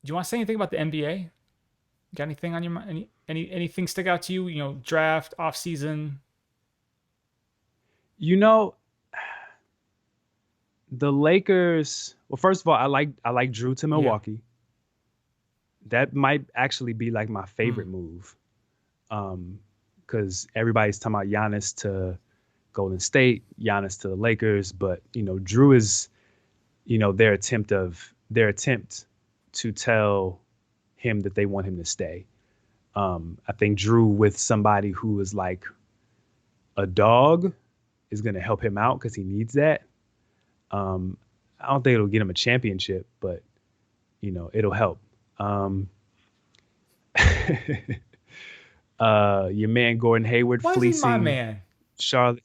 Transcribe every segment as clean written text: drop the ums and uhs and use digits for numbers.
Do you want to say anything about the NBA? Got anything on your mind? Anything stick out to you? You know, draft, off season. You know, the Lakers. Well, first of all, I like Drew to Yeah. Milwaukee. That might actually be like my Mm. favorite move. Because everybody's talking about Giannis to Golden State, Giannis to the Lakers, but Drew is their attempt to tell him that they want him to stay. I think Drew with somebody who is like a dog is going to help him out because he needs that. Um, I don't think it'll get him a championship, but it'll help. Um, your man Gordon Hayward Why is he my fleecing man? Charlotte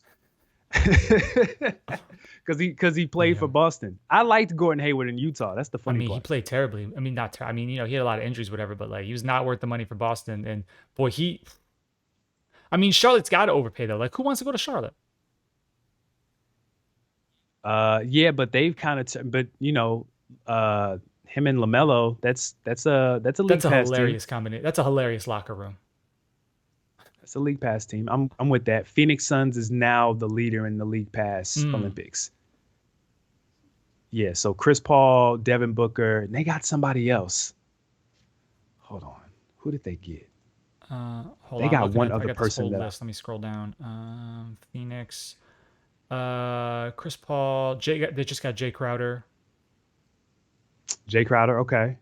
because he played Yeah. for Boston. I liked Gordon Hayward in Utah. That's the I funny mean, he part. played terribly. I mean, not. I mean, he had a lot of injuries, whatever. But like, he was not worth the money for Boston. And boy, he. I mean, Charlotte's got to overpay though. Like, who wants to go to Charlotte? Yeah, but they've kind of, but him and Lamelo, that's a That's league a pass team. hilarious combination. That's a hilarious locker room. That's a league pass team. I'm with that. Phoenix Suns is now the leader in the league pass Mm. Olympics. Yeah, so Chris Paul, Devin Booker, and they got somebody else. Hold on, who did they get? Hold They on. I'm got looking one at. I other got this person whole that I, list. Let me scroll down. Phoenix. Chris Paul. Jay. They just got Jay Crowder. Jay Crowder. Okay,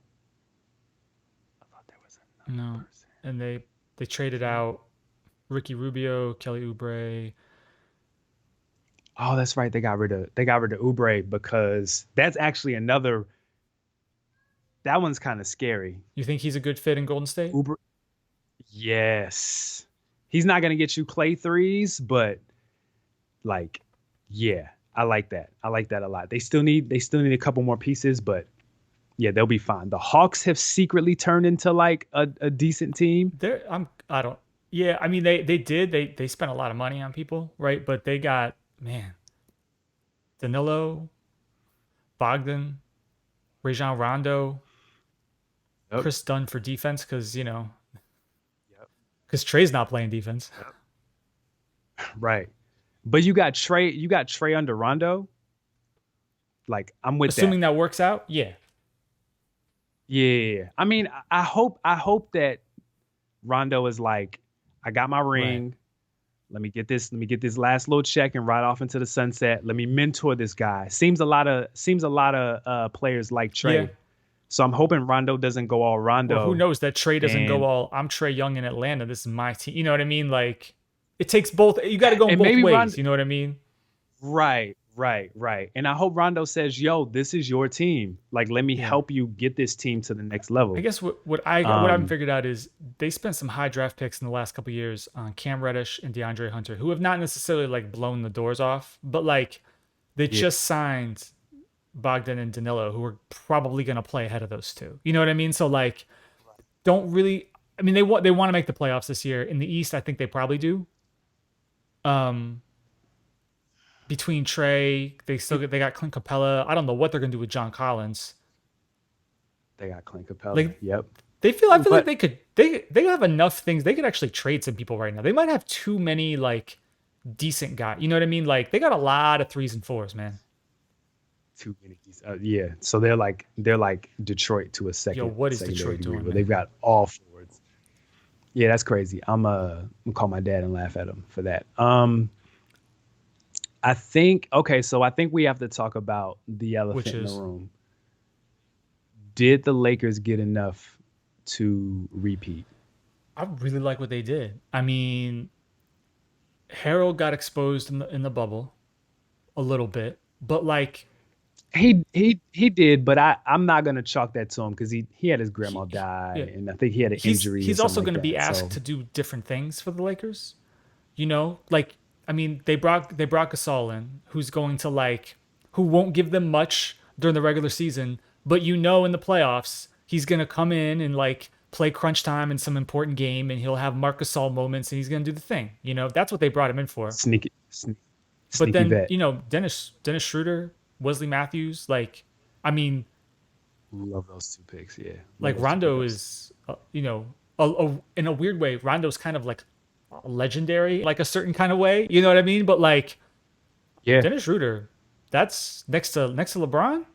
I thought there was another No, person. and they traded out Ricky Rubio, Kelly Oubre. Oh, that's right. They got rid of Oubre because that's actually another. That one's kind of scary. You think he's a good fit in Golden State? Uber, yes. He's not gonna get you clay threes, but like, yeah, I like that. I like that a lot. They still need a couple more pieces, but yeah, they'll be fine. The Hawks have secretly turned into like a decent team. I don't. Yeah, I mean they did. They spent a lot of money on people, right? But they got, man, Danilo, Bogdan, Rajon Rondo, Yep. Chris Dunn for defense because Yep. because Trey's not playing defense. Yep. Right. But you got Trey under Rondo. Like, I'm with that. Assuming that works out, yeah, Yeah. I mean, I hope that Rondo is like, I got my right. ring. Let me get this last little check and ride off into the sunset. Let me mentor this guy. Seems a lot of players like Yeah. Trey. So I'm hoping Rondo doesn't go all Or who Rondo. knows that Trey doesn't go And all, I'm Trey Young in Atlanta. This is my team. You know what I mean? Like it takes both. You got to go in and both maybe ways. Rondo. You know what I mean? Right. And I hope Rondo says, "Yo, this is your team. Like, let me Yeah. help you get this team to the next I level." guess what I haven't Um, figured out is they spent some high draft picks in the last couple of years on Cam Reddish and DeAndre Hunter, who have not necessarily like blown the doors off, but like they yeah, just signed Bogdan and Danilo, who are probably going to play ahead of those two. You know what I mean? So like, don't really. I mean, they want to make the playoffs this year. In the East, I think they probably do. Um, between Trey, they got Clint Capella. I don't know what they're going to do with John Collins. they got Clint Capella. Like Yep. I feel like But they have enough things. They could actually trade some people right now. They might have too many like decent guys. You know what I mean? Like they got a lot of threes and fours, man. too many. Yeah. So they're like Detroit to a Yo, second what is secondary Detroit degree, doing, where they've man? got all forwards. Yeah, that's crazy. I'm gonna call my dad and laugh at him for that. I think okay, so I think we have to talk about the Which elephant in the is room. Did the Lakers get enough to repeat? I really like what they did. I mean, Harold got exposed in the bubble a little bit, but like He did, but I'm not gonna chalk that to him because he had his grandma he die, yeah, and I think he had an injury or he's something also like going to be that. asked So to do different things for the Lakers. You know, like I mean, they brought Gasol in, who's going to like who won't give them much during the regular season, but in the playoffs he's going to come in and like play crunch time in some important game, and he'll have Marc Gasol moments, and he's going to do the thing. That's what they brought him in for. But sneaky then vet. Dennis Schroeder, Wesley Matthews, like I mean, Love those two picks. Yeah, love Like those two Rondo pickups. is, in a weird way, Rondo's kind of like legendary, like a certain kind of way. You know what I mean? But like Yeah, Dennis Schroeder, that's next to LeBron.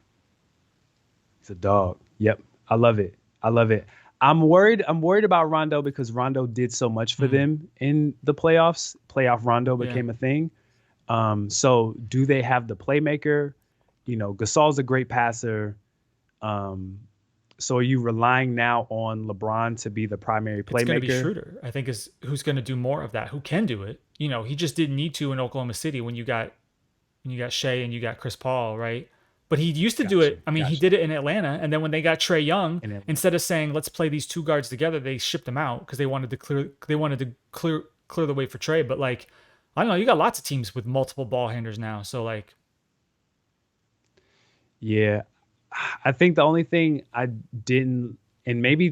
he's a dog. Yep, I love it. I love it. I'm worried. I'm worried about Rondo because Rondo did so much for Mm, them in the playoffs. Playoff Rondo yeah, became a thing. So do they have the playmaker? Gasol's a great passer. Um, so are you relying now on LeBron to be the primary it's going to be playmaker? Schroeder. I think is who's going to do more of that. Who can do it? He just didn't need to in Oklahoma City when you got Shea and you got Chris Paul, right? But he used to do Got you. it. I mean, he Got you. did it in Atlanta, and then when they got Trey Young, And then instead of saying let's play these two guards together, they shipped him out because they wanted to clear the way for Trey. But like, I don't know, you got lots of teams with multiple ball handlers now, so like, yeah, I think the only thing I didn't, and maybe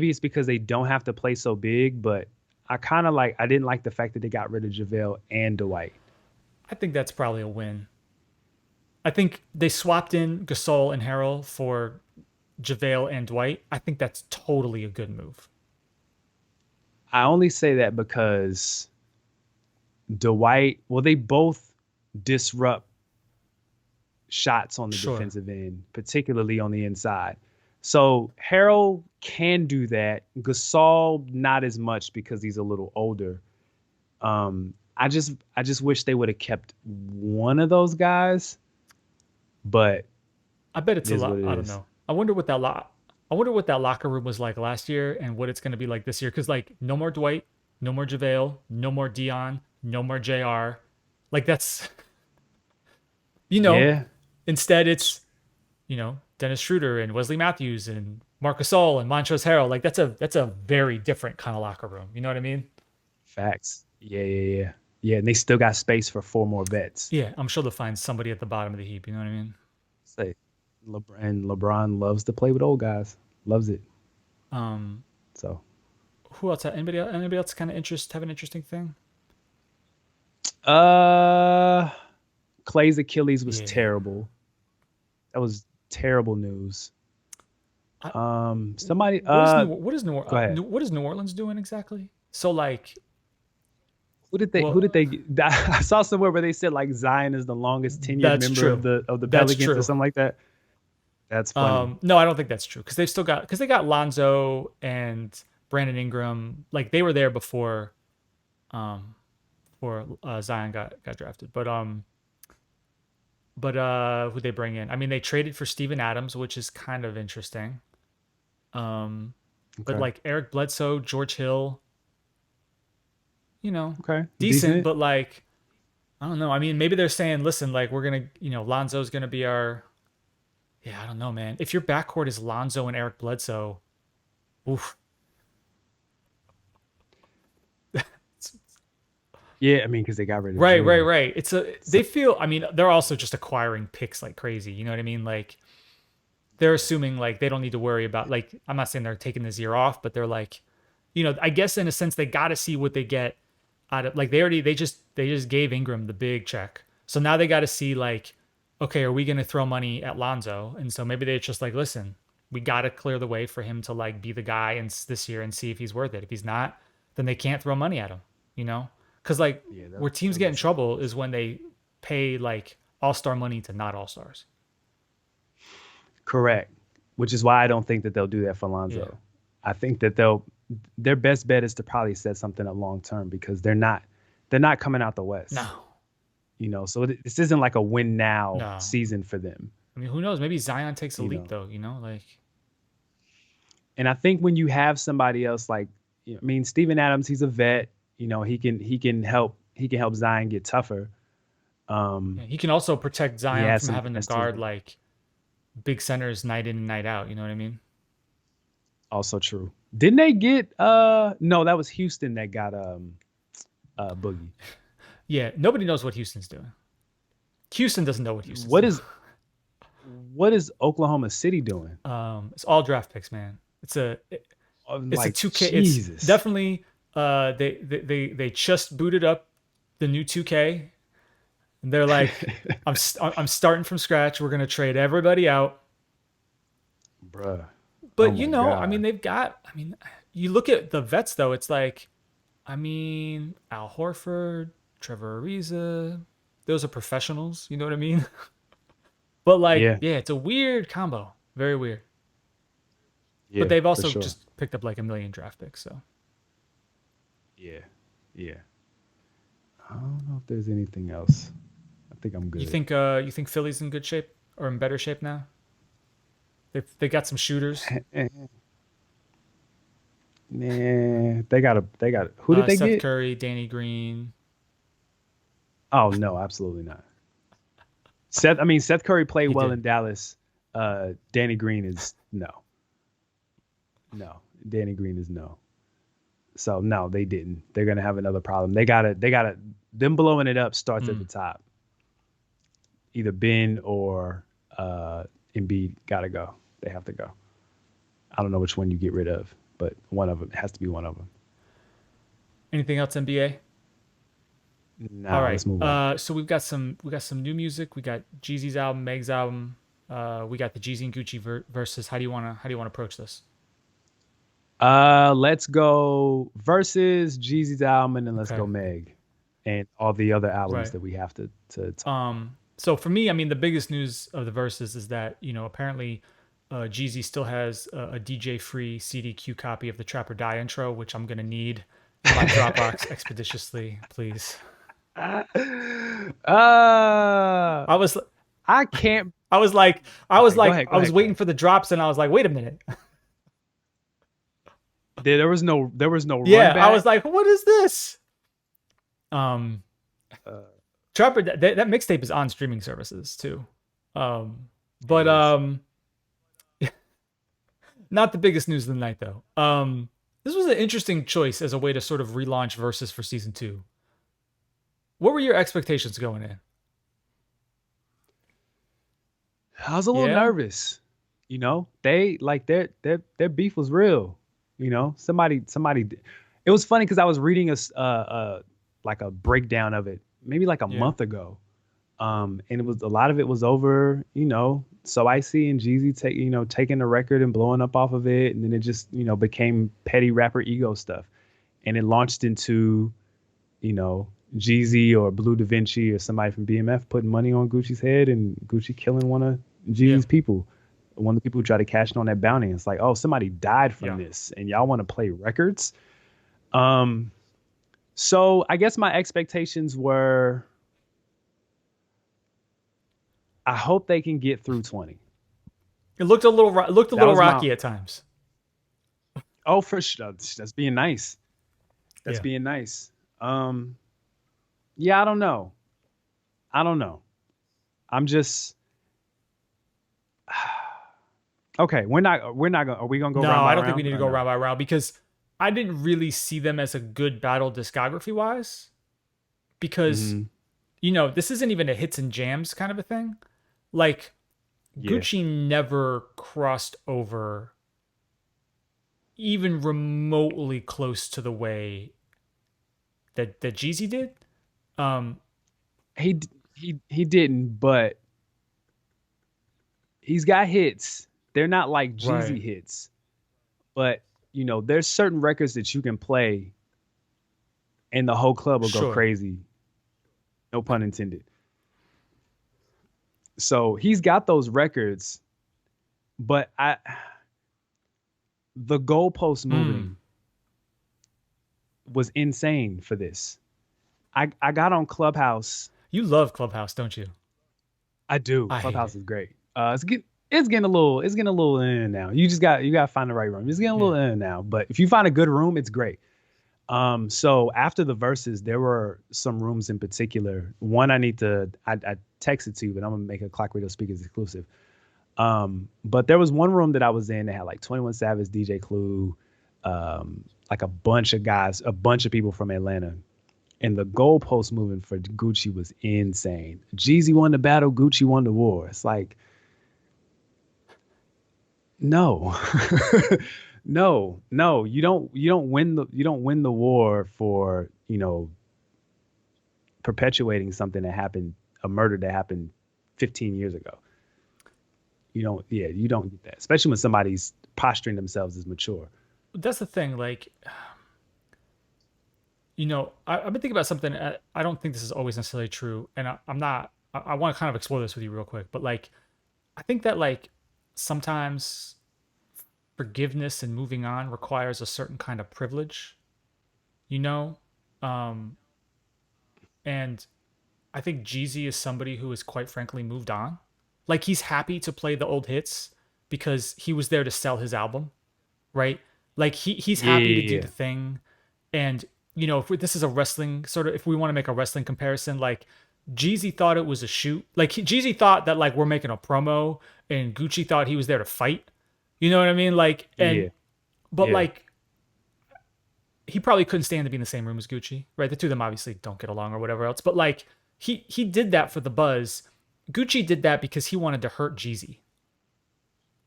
it's because they don't have to play so big, but I didn't like the fact that they got rid of JaVale and Dwight. I think that's probably a win. I think they swapped in Gasol and Harrell for JaVale and Dwight. I think that's totally a good move. I only say that because Dwight, well, they both disrupt shots on the Sure. defensive end, particularly on the inside. So Harold can do that. Gasol not as much because he's a little older. I just wish they would have kept one of those guys, but I bet it it's a is lot. what it I don't is. know. I wonder what that locker room was like last year and what it's going to be like this year. Because like no more Dwight, no more JaVale, no more Dion, no more Jr. Like that's you know. Yeah, Instead, it's Dennis Schroeder and Wesley Matthews and Marcus Gasol and Montrezl Harrell. Like that's a very different kind of locker room. You know what I mean? facts. Yeah. Yeah, and they still got space for four more vets. Yeah, I'm sure they'll find somebody at the bottom of the heap. You know what I mean? Say, and LeBron loves to play with old guys. Loves it. Um, So, who else? Anybody else kind of have an interesting thing? uh, Clay's Achilles was Yeah. terrible. That was terrible news. I, Somebody, what is New what is New, go ahead. What is New Orleans doing exactly? So like, Who well, did they? I saw somewhere where they said like Zion is the longest tenured that's member true. of the That's Pelicans or true. something like that. That's funny. No, I don't think that's true because they got Lonzo and Brandon Ingram. Like they were there um before Zion got drafted. But who they bring in? I mean, they traded for Steven Adams, which is kind of interesting. Um, but Okay. like Eric Bledsoe, George Hill, you know, Okay. decent, Decent. but like I don't know. I mean, maybe they're saying, listen, like we're gonna, Lonzo's gonna be our. Yeah, I don't know, man. If your backcourt is Lonzo and Eric Bledsoe, oof. Yeah, I mean, because they got rid of Right, right, Drew. right. So They feel. I mean, they're also just acquiring picks like crazy. You know what I mean? Like they're assuming like they don't need to worry about like I'm not saying they're taking this year off, but they're like, I guess in a sense they got to see what they get out of like they just gave Ingram the big check. So now they got to see like, okay, are we going to throw money at Lonzo? And so maybe they're just like, listen, we got to clear the way for him to like be the guy and this year and see if he's worth it. If he's not, then they can't throw money at him, you know? Cuz like yeah, where teams that get in makes trouble sense. is when they pay like all-star money to not all-stars. Correct. Which is why I don't think that they'll do that for Yeah. Lonzo. I think that their best bet is to probably set something up long term because they're not coming out the West. No. So this isn't like a win now No. season for them. I mean, who knows? Maybe Zion takes a You leap know, though, like and I think when you have somebody else like, I mean, Steven Adams, he's a vet. He can help Zion get tougher. yeah, Um, he can also protect he Zion has from some having to finesse to guard him. like big centers night in and night out. You know what I mean? Also true. Didn't they get no, that was Houston that got Boogie. Yeah, nobody knows what Houston's doing. Houston doesn't know what Houston's What doing. is what is Oklahoma City doing? It's all draft picks, man. I'm It's a like, 2K. It's Jesus. definitely they just booted up the new 2K, and they're like, I'm starting from scratch. We're gonna trade everybody out. Bruh. Oh But my I mean, God. they've got. I mean, you look at the vets though. It's like, I mean, Al Horford, Trevor Ariza. Those are professionals. You know what I mean? But like, Yeah. yeah, it's a weird combo. Very weird. But Yeah, they've for also sure. just picked up like a million draft picks. So Yeah. Yeah. I don't know if there's anything else. I think I'm good. you think Philly's in good shape or in better shape now? They got some shooters. Nah, they got who did they Seth get? Curry, Danny Green. Oh no, absolutely not. Seth Curry played He well did. in Dallas. Danny Green is no. No. Danny Green is no. So no, they didn't. They're gonna have another problem. They gotta them blowing it up starts at the Mm. top. Either Ben or Embiid gotta go. They have to go. I don't know which one you get rid of, but one of them has to be one of them. Anything else NBA? All Nah, right. let's move on. So we got some new music. We got Jeezy's album, Meg's album. We got the Jeezy and Gucci versus. How do you want to approach this? Let's go versus Jeezy's album, and then let's Okay. go Meg, and all the other albums Right. that we have to talk about. So for me, I mean, the biggest news of the verses is that apparently, Jeezy still has a DJ free CDQ copy of the Trap or Die intro, which I'm gonna need in my Dropbox expeditiously, please. uh, I was I can't. I was like Okay, go ahead. Go I was ahead. Go waiting ahead. for the drops and I was like, wait a minute. There was no run Yeah, I was back. like, what is this? Um Uh, Trapper that mixtape is on streaming services too. it But is. not the biggest news of the night though. This was an interesting choice as a way to sort of relaunch verses for season 2. What were your expectations going in? I was a little Yeah? nervous. They like their beef was real. Somebody. It was funny because I was reading like a breakdown of it maybe like a Yeah. month ago. And it was a lot of it was over, So Icy and Jeezy taking the record and blowing up off of it, and then it just became petty rapper ego stuff, and it launched into you know Jeezy or Blue Da Vinci or somebody from BMF putting money on Gucci's head and Gucci killing one of Yeah. Jeezy's people, one of the people who tried to cash in on that bounty. It's like, oh, somebody died from Yeah. this, and y'all want to play records. Um, so I guess my expectations were, I hope they can get through 20. It looked a That little was my rocky at times. Oh, for sure. That's being nice. That's Yeah. being nice. Um, yeah, I don't know. I don't know. I'm just okay. We're not gonna. Are we gonna go No, round I by don't think we round need to or go no? round by round because I didn't really see them as a good battle discography wise because Mm-hmm. this isn't even a hits and jams kind of a thing. Like Yeah. Gucci never crossed over even remotely close to the way that Jeezy did. Um, He didn't, but he's got hits. They're not like right. Jeezy hits, but there's certain records that you can play and the whole club will go Sure. crazy. No pun intended. So he's got those records, but the goalpost Mm. moving was insane for this. I got on Clubhouse. You love Clubhouse, don't you? I do. I hate Clubhouse it. is great. It's getting a little in now. You got to find the right room. It's getting a Yeah. little in now, but if you find a good room, it's great. So after the verses, there were some rooms in particular. One I texted to you, but I'm gonna make a Clock Radio Speakers exclusive. But there was one room that I was in that had like 21 Savage, DJ Clue, like a bunch of guys, a bunch of people from Atlanta. And the goalpost moving for Gucci was insane. Jeezy won the battle, Gucci won the war. It's like, no. No, you don't win the war for, perpetuating something that happened, a murder that happened 15 years ago. You don't get that, especially when somebody's posturing themselves as mature. That's the thing. Like, I've been thinking about something. I don't think this is always necessarily true, and I'm not. I want to kind of explore this with you real quick. But like, I think that like sometimes forgiveness and moving on requires a certain kind of privilege. You know, um, and I think Jeezy is somebody who has quite frankly moved on. Like he's happy to play the old hits because he was there to sell his album, right? Like he's Yeah, happy to yeah, do yeah. the thing. And if this is a wrestling sort of, if we want to make a wrestling comparison, like Jeezy thought it was a shoot. Like Jeezy thought that like we're making a promo, and Gucci thought he was there to fight. You know what I mean? Like, and Yeah, but yeah. like he probably couldn't stand to be in the same room as Gucci, right? The two of them obviously don't get along or whatever else. But like he did that for the buzz. Gucci did that because he wanted to hurt Jeezy.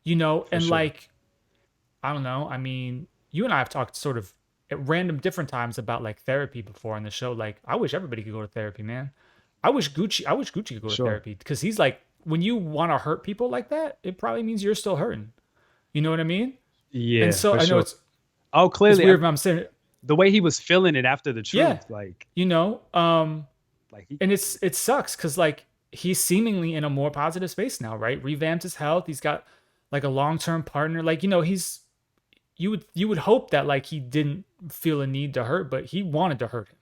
For And sure. like I don't know. I mean, you and I have talked sort of at random different times about like therapy before on the show. Like, I wish everybody could go to therapy, man. I wish Gucci could go For to sure. therapy because he's like, when you want to hurt people like that, it probably means you're still hurting. You know what I mean? And Yeah, so for I know sure. it's Oh, clearly, weird, but I'm saying, the way he was feeling it after the yeah, truth, you know, um, like he, and it sucks because like he's seemingly in a more positive space now, right? Revamped his health. He's got like a long term partner. Like he's you would hope that like he didn't feel a need to hurt, but he wanted to hurt him.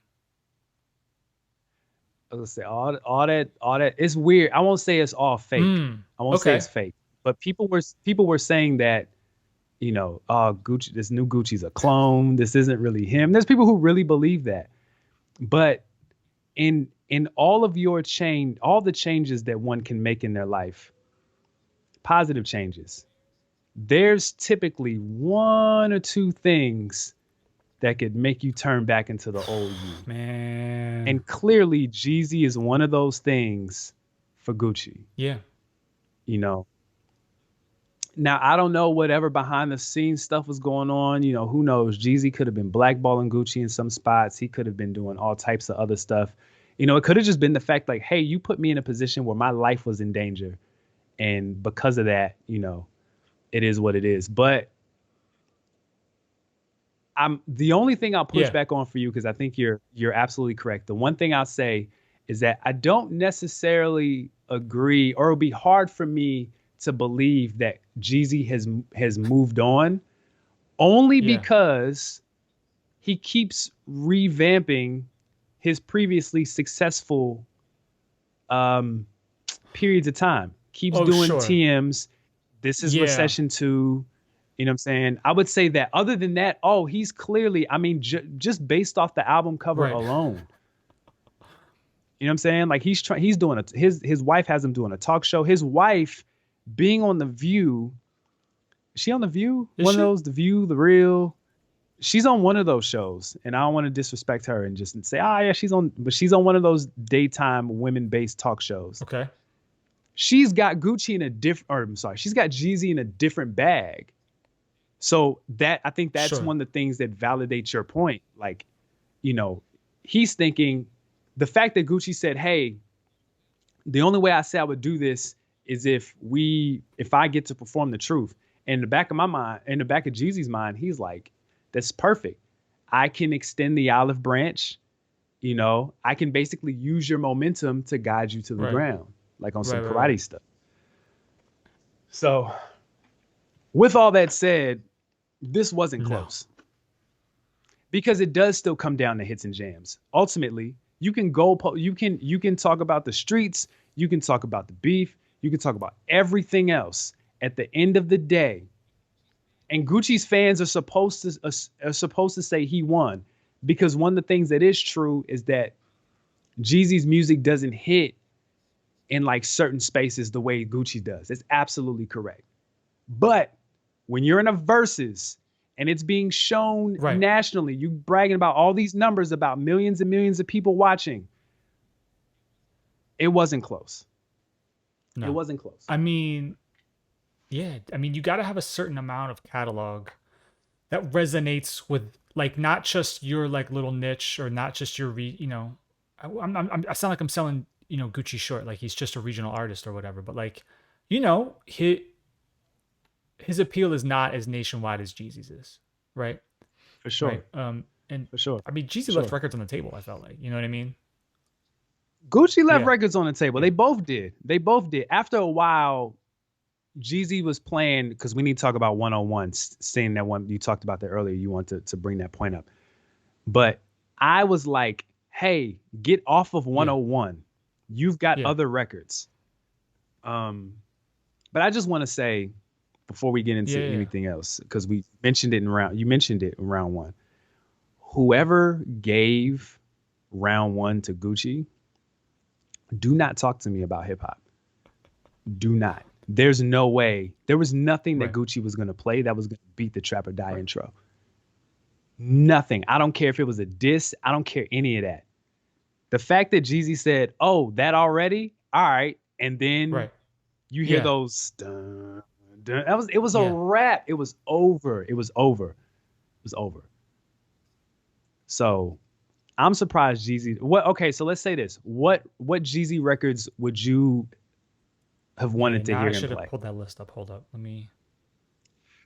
I was gonna say all that. It's weird. I won't say it's all fake. Hmm. I won't say Okay. it's fake. But people were saying that oh, Gucci, this new Gucci's a clone. This isn't really him. There's people who really believe that. But in all the changes that one can make in their life, positive changes, there's typically one or two things that could make you turn back into the old you. Man. And clearly Jeezy is one of those things for Gucci, Yeah. you know. Now I don't know whatever behind the scenes stuff was going on. Who knows? Jeezy could have been blackballing Gucci in some spots. He could have been doing all types of other stuff. It could have just been the fact like, hey, you put me in a position where my life was in danger. And because of that, it is what it is. But I'm the only thing I'll push Yeah. back on for you, because I think you're absolutely correct. The one thing I'll say is that I don't necessarily agree, or it'll be hard for me to believe that Jeezy has moved on, only Yeah. because he keeps revamping his previously successful um, periods of time. Keeps Oh, doing sure. TMs. This is Yeah. Recession 2. You know what I'm saying? I would say that other than that, oh, he's clearly, I mean, just based off the album cover Right. alone. You know what I'm saying? Like he's doing his wife has him doing a talk show. His wife being on The View. Is she on The View? Is One of she? those, The View, The Real. She's on one of those shows, and I don't want to disrespect her and just say, yeah, she's on one of those daytime women-based talk shows. Okay. She's got Gucci in a different, or I'm sorry, she's got Jeezy in a different bag. So I think that's Sure. one of the things that validates your point. Like, you know, he's thinking the fact that Gucci said, "Hey, the only way I say I would do this is if I get to perform the truth." And in the back of my mind, in the back of Jeezy's mind, he's like, "That's perfect. I can extend the olive branch. I can basically use your momentum to guide you to the Right. ground, like on Right. some Right. Right. karate stuff." So, with all that said, this wasn't No. close, because it does still come down to hits and jams. Ultimately, you can talk about the streets, you can talk about the beef, you can talk about everything else. At the end of the day, and Gucci's fans are supposed to say he won, because one of the things that is true is that Jeezy's music doesn't hit in like certain spaces the way Gucci does. It's absolutely correct. But when you're in a versus and it's being shown Right. nationally, you bragging about all these numbers about millions and millions of people watching, it wasn't close. It No. wasn't close. I mean, yeah. I mean, you got to have a certain amount of catalog that resonates with like not just your like little niche or not just your I sound like I'm selling Gucci short, like he's just a regional artist or whatever, but like you know, his appeal is not as nationwide as Jeezy's is, right? For Right. sure. And For sure. I mean, For Jeezy left sure. records on the table. I felt like, you know what I mean? Gucci left Yeah. records on the table. Yeah. They both did. They both did. After a while, Jeezy was playing because we need to talk about 101, saying that one you talked about that earlier. You want to bring that point up. But I was like, hey, get off of Yeah. 101. You've got Yeah. other records. Um, but I just want to say before we get Yeah. into Yeah. anything else, because we mentioned it in round, you mentioned it in round one. Whoever gave round one to Gucci, do not talk to me about hip hop. Do not. There's no way. There was nothing that Right. Gucci was going to play that was going to beat the Trap or Die Right. intro. Nothing. I don't care if it was a diss. I don't care any of that. The fact that Jeezy said, "Oh, that already? All right," and then Right. you hear Yeah. those dun, dun, it was a Yeah. wrap. It was over. It was over. It was over. So I'm surprised Jeezy. What? Okay, so let's say this. What Jeezy records would you have Yeah. wanted to Now I hear him should have play? pulled that list up. Hold up. Let me.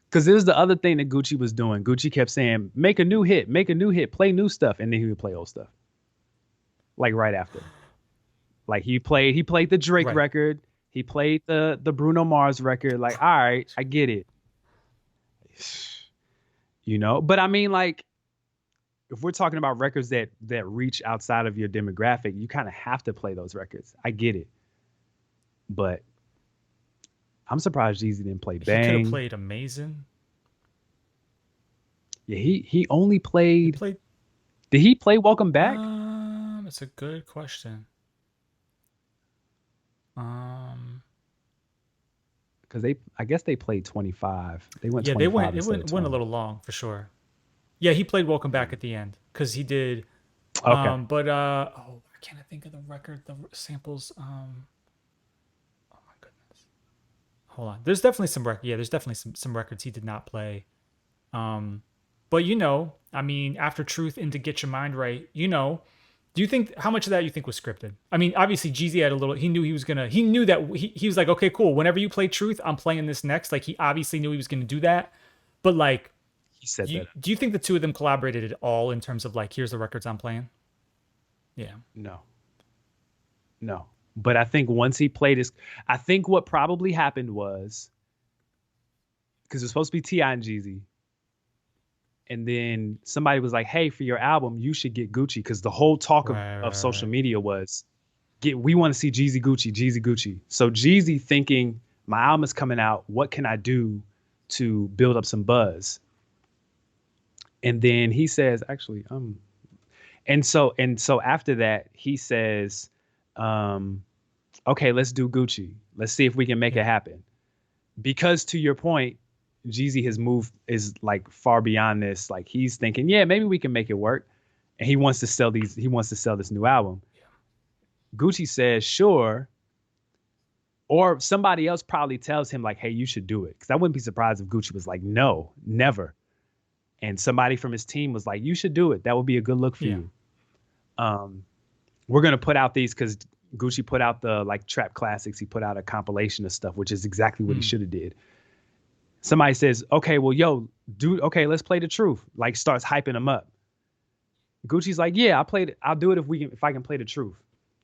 Because it was the other thing that Gucci was doing. Gucci kept saying, make a new hit, play new stuff," and then he would play old stuff like right after. Like he played the Drake Right. record, he played the Bruno Mars record. Like, all right, I get it, you know. But I mean, like, if we're talking about records that reach outside of your demographic, you kind of have to play those records. I get it, but I'm surprised Jeezy didn't play He could have Bang. played Amazing. Yeah, he only He played. played. Did he play Welcome Back? It's a good question. Um, Because I guess they played 25. They went yeah, they 25 went. It instead of went a 20. little long for sure. Yeah, he played Welcome Back at the end because he did. Okay. But oh, why can't I think of the record? The samples. Oh my goodness. Hold on. There's definitely some record. Yeah, there's definitely some records he did not play. Um, but you know, I mean, after Truth and To Get Your Mind Right, you know, do you think how much of that you think was scripted? I mean, obviously Jeezy had a little. He knew he was gonna. He knew that he was like, okay, cool. Whenever you play Truth, I'm playing this next. Like he obviously knew he was gonna do that. But like, He said that. do you think the two of them collaborated at all in terms of like, here's the records I'm playing? Yeah. No, no. But I think once he played his, I think what probably happened was because it was supposed to be T.I. and Jeezy. And then somebody was like, hey, for your album, you should get Gucci. Because the whole talk Right. of Right. social Right. media was, we want to see Jeezy Gucci, Jeezy Gucci. So Jeezy thinking, my album is coming out. What can I do to build up some buzz? And then he says, actually, and so after that, he says, um, okay, let's do Gucci. Let's see if we can make it Yeah. happen. Because to your point, Jeezy has moved is like far beyond this. Like he's thinking, yeah, maybe we can make it work. And he wants to sell these, he wants to sell this new album. Yeah. Gucci says, sure. Or somebody else probably tells him, like, hey, you should do it. Because I wouldn't be surprised if Gucci was like, no, never. And somebody from his team was like, you should do it. That would be a good look for Yeah. you. We're gonna put out these because Gucci put out the like trap classics. He put out a compilation of stuff, which is exactly what he Mm. should have did. Somebody says, okay, well, yo, dude, okay, let's play the truth. Like starts hyping him up. Gucci's like, yeah, I'll do it if I can play the truth.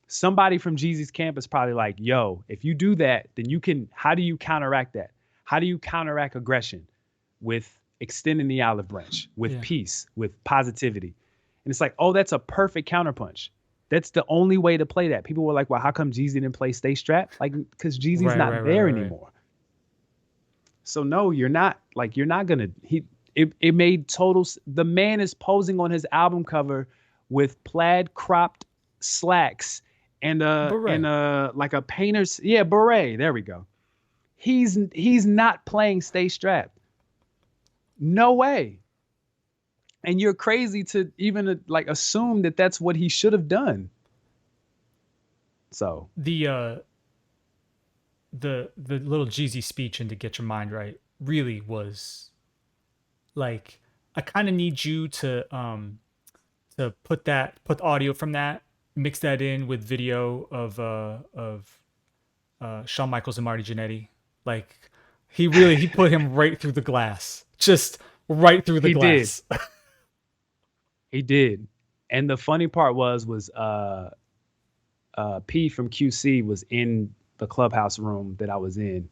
Somebody from Jeezy's camp is probably like, yo, if you do that, then how do you counteract that? How do you counteract aggression with extending the olive branch, with Yeah. peace, with positivity? And it's like, oh, that's a perfect counterpunch. That's the only way to play that. People were like, well, how come Jeezy didn't play Stay Strapped? Like, because Jeezy's Right. Right. not Right. there Right. Right. anymore. So no, you're not gonna it made total the man is posing on his album cover with plaid cropped slacks and Beret. like a painter's beret. There we go. He's not playing Stay Strapped. No way. And you're crazy to even like assume that that's what he should have done. So The the little Jeezy speech and To Get Your Mind Right really was like, I kind of need you to put the audio from that, mix that in with video of Shawn Michaels and Marty Jannetty. Like he put him right through the glass, just right through the He did. glass. He did. And the funny part was P from QC was in the clubhouse room that I was in.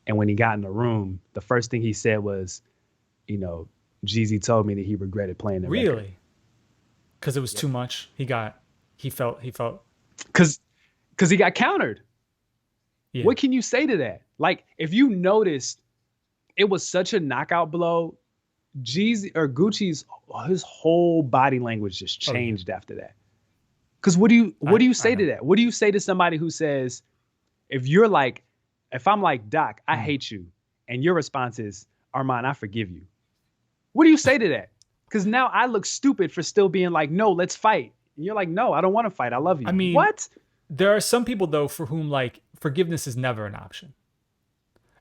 And when he got in the room, the first thing he said was, you know, Jeezy told me that he regretted playing the record. Really, because it was Yep. too much. He felt Cause he got countered. yeah. What can you say to that? Like, if you noticed, it was such a knockout blow. Jeezy or Gucci's his whole body language just Oh yeah. changed after that. Because what do you I say to know. that? What do you say to somebody who says, if you're like, if I'm like, Doc, I Mm. hate you, and your response is, Armand, I forgive you. What do you say to that? Because now I look stupid for still being like, no, let's fight. And you're like, no, I don't want to fight. I love I you. mean, What? there are some people though for whom like forgiveness is never an option.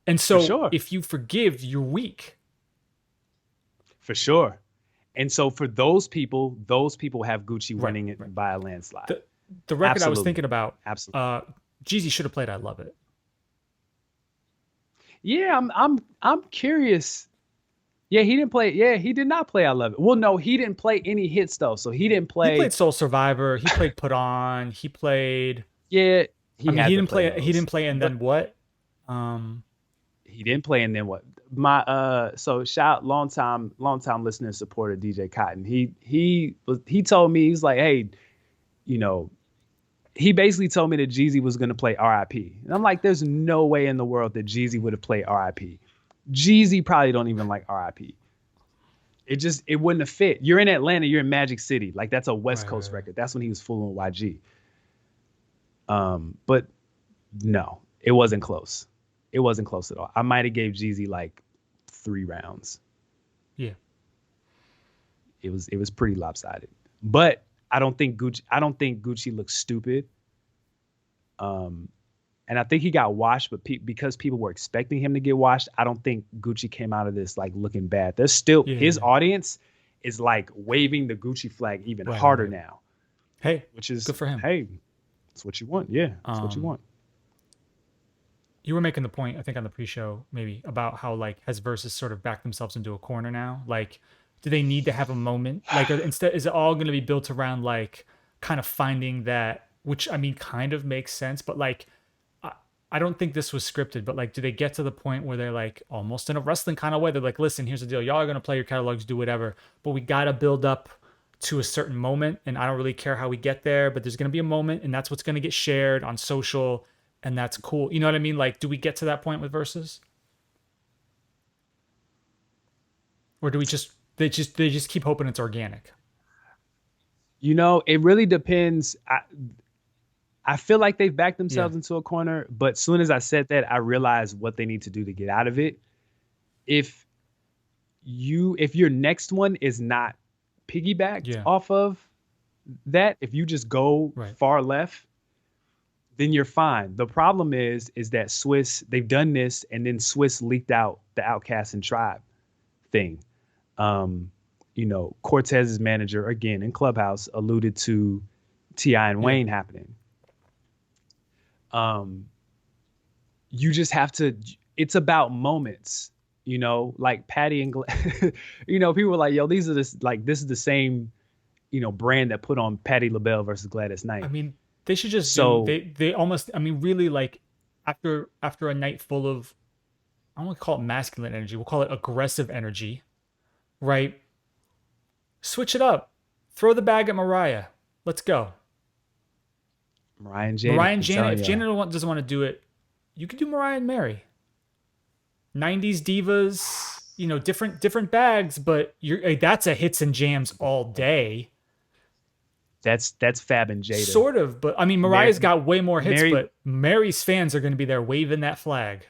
And For so sure. if you forgive, you're weak. For sure. And so for those people have Gucci Right, winning it right. by a landslide. The the record I was Absolutely. thinking about, Absolutely. uh, Jeezy should have played I Love It. Yeah, I'm curious. Yeah, he didn't play. Yeah, he did not play I Love It. Well, no, he didn't play any hits though. So he didn't He played play. Soul Survivor. He played Put On. He played. Yeah, I he mean, had to play He those. didn't play. And But then what? Um, he didn't play, and then what? My so shout long time listener and supporter DJ Cotton. He told me, he's like, hey, you know, he basically told me that Jeezy was gonna play R.I.P. And I'm like, there's no way in the world that Jeezy would have played R.I.P. Jeezy probably don't even like R.I.P. It wouldn't have fit. You're in Atlanta, you're in Magic City. Like, that's a West right, right, Coast right. record. That's when he was fooling YG. But no, it wasn't close. It wasn't close at all. I might have gave Jeezy like 3 rounds. Yeah. It was pretty lopsided. But I don't think Gucci looks stupid. Um, and I think he got washed, but because people were expecting him to get washed, I don't think Gucci came out of this like looking bad. There's still Yeah. his Yeah. audience is like waving the Gucci flag even Right, right, harder right. now, Hey, which is, good for him. hey, that's what you want. Yeah, that's what you Um, want. you were making the point, I think, on the pre-show maybe about how like has Versus sort of backed themselves into a corner now. Like, do they need to have a moment? Like, instead, is it all going to be built around like kind of finding that? Which I mean, kind of makes sense, but like, I, I don't think this was scripted. But like, do they get to the point where they're like almost in a wrestling kind of way? They're like, listen, here's the deal. Y'all are going to play your catalogs, do whatever, but we got to build up to a certain moment, and I don't really care how we get there, but there's going to be a moment, and that's what's going to get shared on social, and that's cool. You know what I mean? Like, do we get to that point with Versus, or do we just they just keep hoping it's organic? It really depends. I feel like they've backed Yeah, themselves into a corner, but as soon as I said that, I realized what they need to do to get out of it. If if your next one is not piggybacked yeah, off of that, if you just go right. far left, then you're fine. The problem is that Swiss, they've done this, and then Swiss leaked out the Outcast and Tribe thing. Um, Cortez's manager again in Clubhouse alluded to Ti and Yeah, Wayne happening. Um, you just have to. It's about moments. Like Patty and people were like, yo, these are this is the same brand that put on Patty LaBelle versus Gladys I Knight. mean, they should just do So they almost. I mean, really, like after a night full of, I don't want to call it masculine energy. We'll call it aggressive energy, right? Switch it up. Throw the bag at Mariah. Let's go. Mariah and Janet, Mariah and I'm Janet. telling If y'all, Janet doesn't want to do it, you could do Mariah and Mary. 90s divas, different bags, but that's a hits and jams all day. that's Fab and Jada. Sort of, but I mean Mary, Mariah's got way more hits, Mary, but Mary's fans are going to be there waving that flag.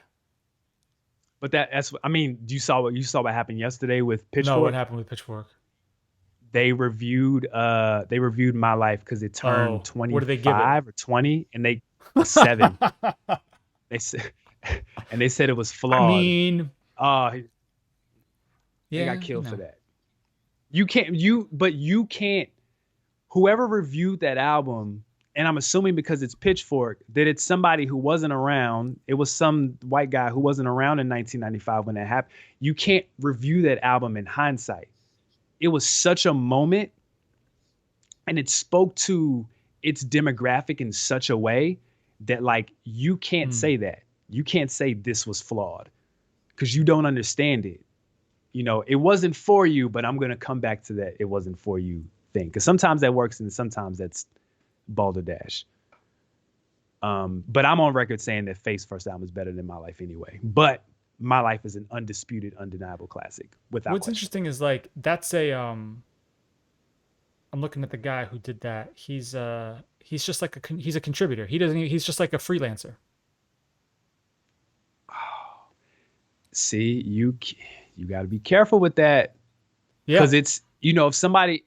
but that's I mean, you saw what happened yesterday with No, what Pitchfork. happened with Pitchfork? They reviewed My Life because it turned Oh, what do they give it? 25 or 20, and they a 7. They said and they said it was I flawed. mean, Uh they got yeah, killed for that. You can't. Whoever reviewed that album and I'm assuming because it's Pitchfork, that it's somebody who wasn't around. It was some white guy who wasn't around in 1995 when that happened. You can't review that album in hindsight. It was such a moment, and it spoke to its demographic in such a way that, like, you can't Mm. say that. You can't say this was flawed because you don't understand it. You know, it wasn't for you, but I'm going to come back to that it wasn't for you thing. Because sometimes that works and sometimes that's balderdash. But I'm on record saying that Faith's first album is better than My Life anyway. But My Life is an undisputed, undeniable classic without What's question. interesting is like that's a I'm looking at the guy who did that. He's just like he's a contributor. He's just like a freelancer. See, you got to be careful with that Yeah. because it's, you know, if somebody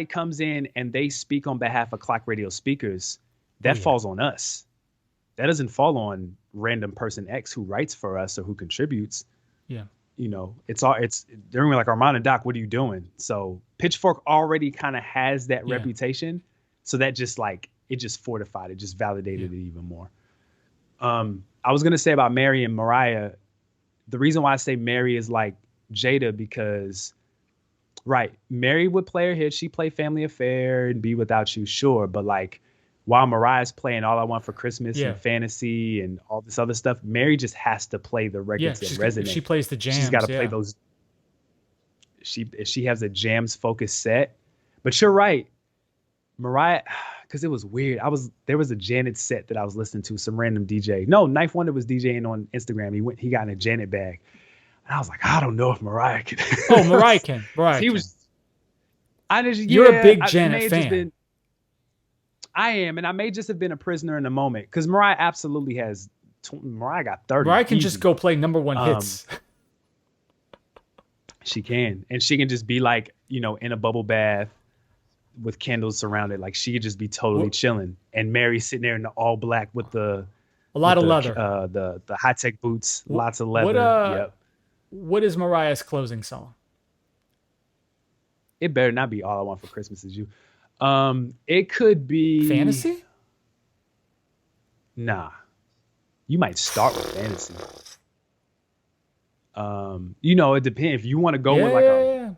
comes in and they speak on behalf of Clock Radio speakers, Oh that yeah. falls on us. That doesn't fall on random person X who writes for us or who contributes. Yeah. You know, they're gonna be like, Armond Doc, what are you doing? So Pitchfork already kind of has that Yeah. reputation. So that just like it just fortified it, just Yeah. validated it even more. I was gonna say about Mary and Mariah, the reason why I say Mary is like Jada because right, Mary would play her hit, she played Family Affair and Be Without You, sure, but like while Mariah's playing All I Want for Christmas Yeah. and Fantasy and all this other stuff, Mary just has to play the Yeah. records that If she resonate. plays the She's got jams, to play yeah. those. If she has a jams focused set, but you're right, Mariah, because it was weird. There was a Janet set that I was listening to. Some random DJ. No, Knife Wonder was DJing on Instagram. He got in a Janet bag, and I was like, I don't know if Mariah could. Oh, Mariah can. Mariah he can. was. I just You're a yeah. big It Janet may have just fan. been. I am, and I may just have been a prisoner in the moment because Mariah absolutely has. Mariah got 30. Mariah can just easy. go play number one Um, hits. She can, and she can just be like, you know, in a bubble bath with candles surrounded. Like she could just be totally What, chilling. And Mary sitting there in the all black with the a lot of leather. the high tech boots, What, lots of what leather. Yep. what is Mariah's closing song? It better not be All I Want for Christmas Is You. It could be Fantasy? nah. You might start with Fantasy. You know, it depends. If you want to go Yeah, with like yeah, a yeah.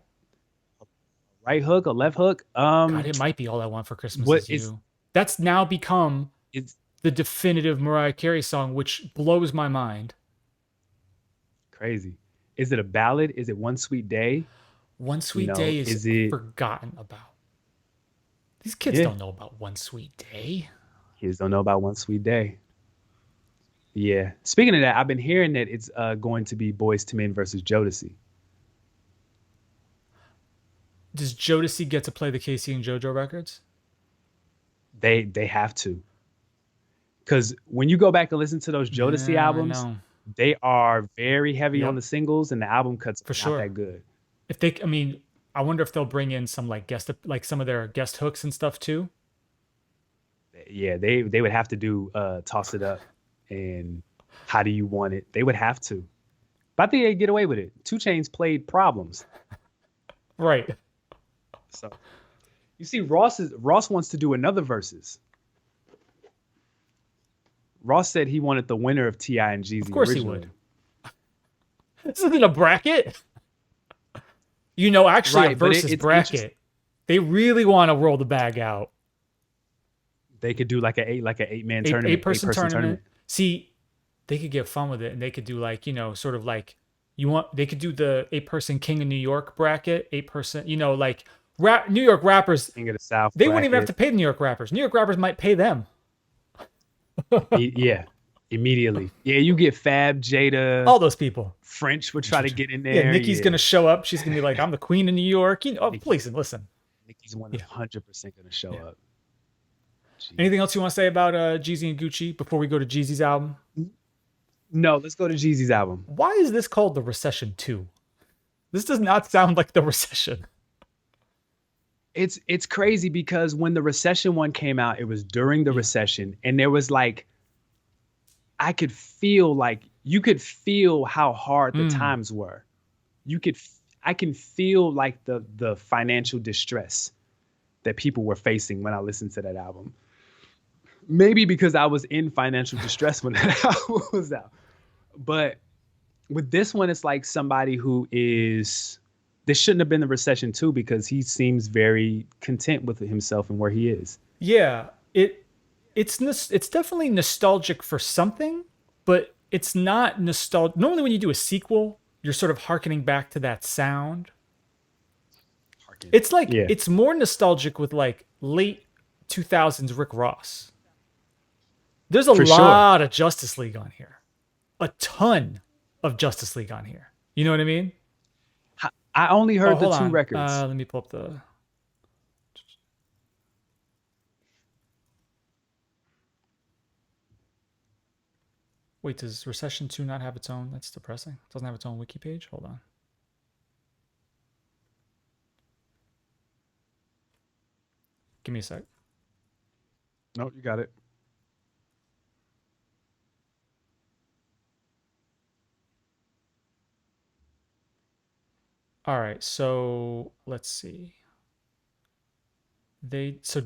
right hook, a left hook, God, it might be All I Want for Christmas what Is is You. That's now become it's the definitive Mariah Carey song, which blows my mind. crazy. Is it a ballad? Is it One Sweet Day? One You Sweet know, Day is is it forgotten about. These kids yeah, don't know about One Sweet Day. kids don't know about One Sweet Day. Yeah. Speaking of that, I've been hearing that it's going to be Boys to Men versus Jodeci. Does Jodeci get to play the Casey and JoJo records? They have to. Because when you go back and listen to those Jodeci Yeah, I albums, know. they are very heavy on Yep, the singles and the album cuts for are not sure. that good. If they, I mean, I wonder if they'll bring in some like like some of their guest hooks and stuff too. Yeah, they would have to do Toss It Up and How Do You Want It? They would have to. But I think they'd get away with it. Two Chains played Problems. Right. So you see, Ross wants to do another versus. Ross said he wanted the winner of Ti and Of Jeezy course he originally. would. This isn't a bracket. You know, actually, a Right, but versus it's interesting. bracket. They really want to roll the bag out. They could do like an eight man Eight tournament, eight person person tournament. tournament. See, they could get fun with it, and they could do like sort of like you want. They could do the 8 person King of New York bracket. 8 person, like New York rappers. King of the South They wouldn't even have bracket. to pay the New York rappers. New York rappers might pay them. Yeah, immediately. Yeah, you get Fab, Jada, All those people. French would try to get in Yeah, there. Nikki's Yeah, gonna show up. She's gonna be like, "I'm the queen of New York." Oh, Nicki, please listen. Nicki's Yeah, 100% gonna show yeah. up. Jeez. Anything else you want to say about Jeezy and Gucci before we go to Jeezy's album? No, let's go to Jeezy's album. Why is this called the Recession 2? This does not sound like the Recession. It's crazy because when the Recession one came out, it was during the Yeah. recession, and there was like I could feel like you could feel how hard the Mm. times were. You could I can feel like the financial distress that people were facing when I listened to that album. Maybe because I was in financial distress when that album was out. But with this one, it's like somebody who is. This shouldn't have been the recession too, because he seems very content with himself and where he is. Yeah, it's definitely nostalgic for something, but it's not nostalgic. Normally, when you do a sequel, you're sort of harkening back to that sound. It's like Yeah, it's more nostalgic with like late 2000s Rick Ross. There's a for sure. lot of Justice League on here, a ton of Justice League on here. You know what I mean? I only Oh, heard the hold two on. records. Let me pull up the. Wait, does Recession 2 not have its own? That's depressing. It doesn't have its own wiki page. Hold on. Give me a sec. No, you got it. All right, so let's see.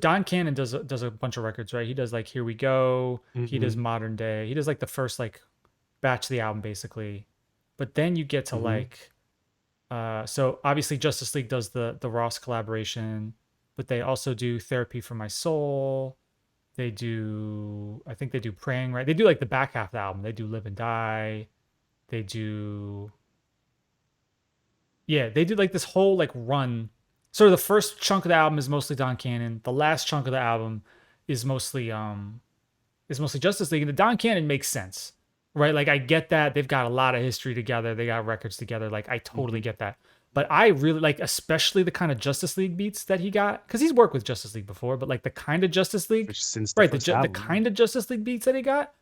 Don Cannon does a bunch of records, right? He does like Here We Go. He does Mm-hmm. Modern Day. He does like the first like batch of the album basically. But then you get to Mm-hmm. like so obviously Justice League does the Ross collaboration, but they also do Therapy for My Soul. They do I think they do Praying, right? They do like the back half of the album. They do Live and Die. They do Yeah, they did like this whole like run. Sort of the first chunk of the album is mostly Don Cannon. The last chunk of the album is mostly Justice League. And the Don Cannon makes sense. Right? Like I get that. They've got a lot of history together. They got records together. Like I totally Mm-hmm. get that. But I really like especially the kind of Justice League beats that he got. Because he's worked with Justice League before, but like the kind of Justice League, Since the right, first the album, yeah. kind of Justice League beats that he got,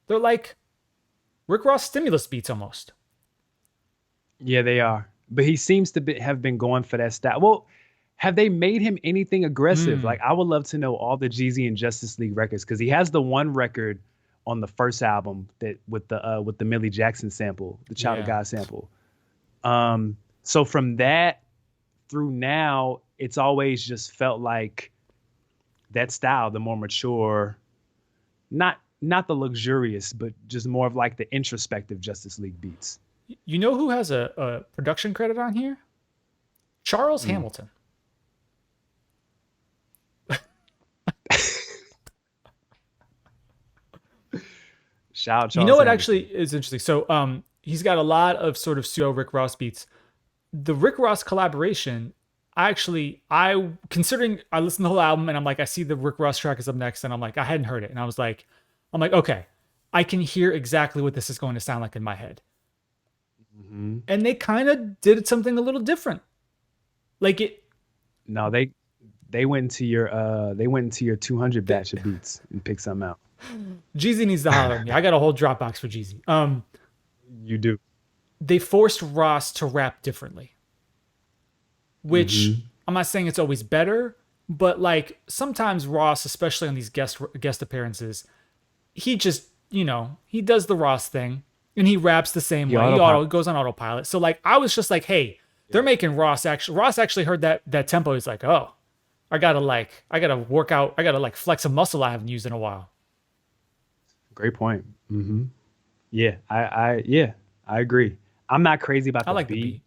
they're like Rick Ross stimulus beats almost. Yeah, they are. But he seems to have been going for that style. Well, have they made him anything aggressive? Mm, Like, I would love to know all the Jeezy and Justice League records because he has the one record on the first album that with the Millie Jackson sample, the Child of yeah. God sample. So from that through now, it's always just felt like that style, the more mature, not the luxurious, but just more of like the introspective Justice League beats. You know who has a production credit on here? Charles Mm. Hamilton. Shout out You know Charles what actually Hamilton. is interesting? So he's got a lot of sort of pseudo Rick Ross beats. The Rick Ross collaboration, I considering I listened to the whole album and I'm like, I see the Rick Ross track is up next, and I'm like, I hadn't heard it. And I'm like, okay, I can hear exactly what this is going to sound like in my head. Hmm. And they kind of did something a little different. Like it No, they went into your they went into your 200 they, batch of beats and picked something out. Jeezy needs to holler at me. I got a whole Dropbox for Jeezy. You do. They forced Ross to rap differently, which Hmm. I'm not saying it's always better, but like sometimes Ross, especially on these guest appearances, he just he does the Ross thing and he raps the same He way. autopilot. Goes on autopilot. So like I was just like, hey, they're Yeah. making Ross actually heard that tempo. He's like, oh, I gotta work out. I gotta like flex a muscle I haven't used in a while. Great point. Hmm. Yeah, yeah, I agree. I'm not crazy about I the like the beat.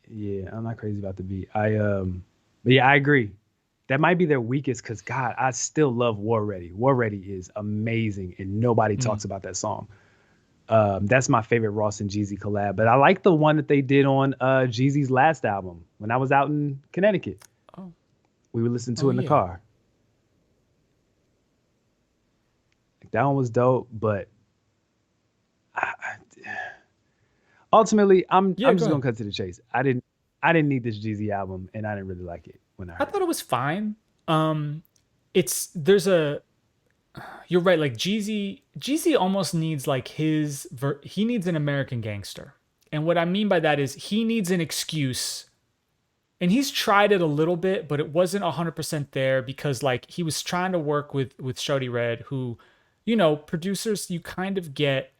beat. Yeah, I'm not crazy about the beat. But yeah, I agree. That might be their weakest because God, I still love War Ready. War Ready is amazing, and nobody Mm. talks about that song. That's my favorite Ross and Jeezy collab. But I like the one that they did on Jeezy's last album when I was out in Connecticut. Oh, We would listen to oh it in the yeah, car. Like, that one was dope, but ultimately, yeah. I'm Go just gonna ahead. cut to the chase. I didn't need this Jeezy album, and I didn't really like it when I I heard thought it. it was fine. It's there's a You're right. Like Jeezy almost needs like he needs an American gangster. And what I mean by that is he needs an excuse. And he's tried it a little bit, but it wasn't 100% there because like he was trying to work with Shawty Red, who, producers you kind of get,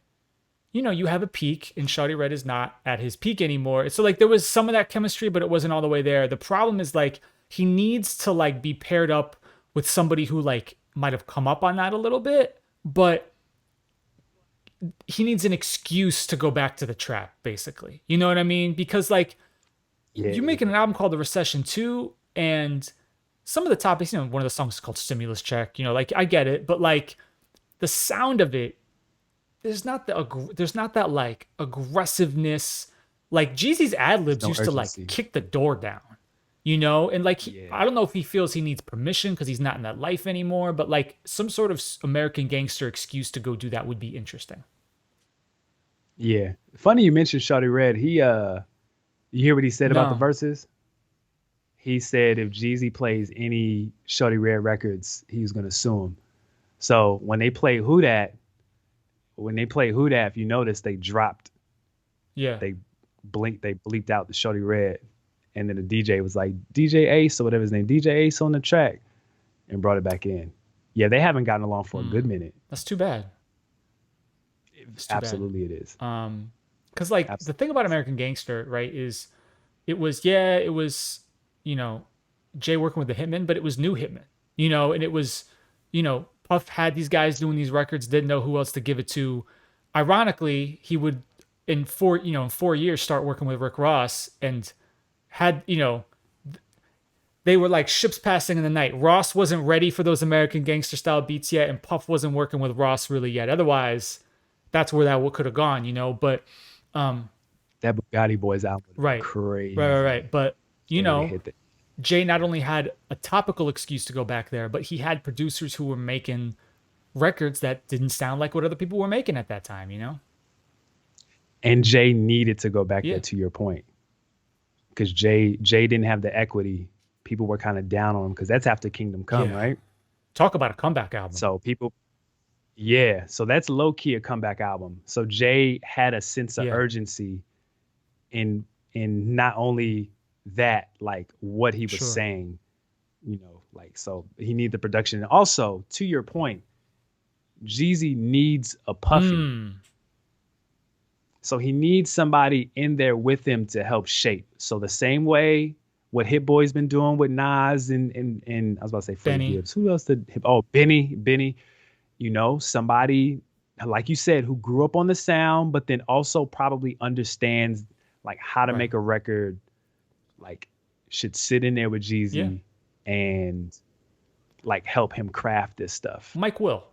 you have a peak, and Shawty Red is not at his peak anymore. So like there was some of that chemistry, but it wasn't all the way there. The problem is like he needs to like be paired up with somebody who like might have come up on that a little bit, but he needs an excuse to go back to the trap, basically. You know what I mean? Because like Yeah, you're making an album called The Recession 2, and some of the topics, one of the songs is called Stimulus Check, like I get it, but like the sound of it, there's not that like aggressiveness. Like Jeezy's ad there's libs no used to like urgency. kick the door down, and like Yeah, I don't know if he feels he needs permission because he's not in that life anymore, but like some sort of American gangster excuse to go do that would be interesting. yeah. Funny you mentioned Shawty Red. You hear what he said about the No, verses? He said if Jeezy plays any Shawty Red records, he's gonna sue him. So when they play Who Dat, if you notice, they dropped, yeah. they they bleeped out the Shawty Red, and then the DJ was like DJ Ace or whatever his name, DJ Ace on the track, and brought it back in. Yeah, they haven't gotten along for a good minute. That's too bad. It's too bad. Absolutely, it is. Because like the Absolutely, thing about American Gangster, right, is it was you know Jay working with the Hitman, but it was new Hitman, and it was Puff had these guys doing these records, didn't know who else to give it to. Ironically, he would in 4 years start working with Rick Ross, and had they were like ships passing in the night. Ross wasn't ready for those American Gangster style beats yet, and Puff wasn't working with Ross really yet. Otherwise, that's where that could have gone. But that Bugatti Boys album would have been right, right. crazy. But They would have hit that. Jay not only had a topical excuse to go back there, but he had producers who were making records that didn't sound like what other people were making at that time. And Jay needed to go back there, Yeah, to your point, because Jay didn't have the equity. People were kind of down on him because that's after Kingdom Come, yeah. right? Talk about a comeback album. So people, yeah, so that's low key a comeback album. So Jay had a sense of Yeah, urgency in not only that, like what he was sure. saying, like, so he needed the production. And also, to your point, Jeezy needs a Puffy. Mm, So he needs somebody in there with him to help shape. So the same way what Hit Boy's been doing with Nas and I was about to say Freddie Benny. Gibbs. Who else did oh Benny, somebody like you said who grew up on the sound, but then also probably understands like how to Right. make a record, like should sit in there with Yeah. Jeezy and like help him craft this stuff. Mike Will.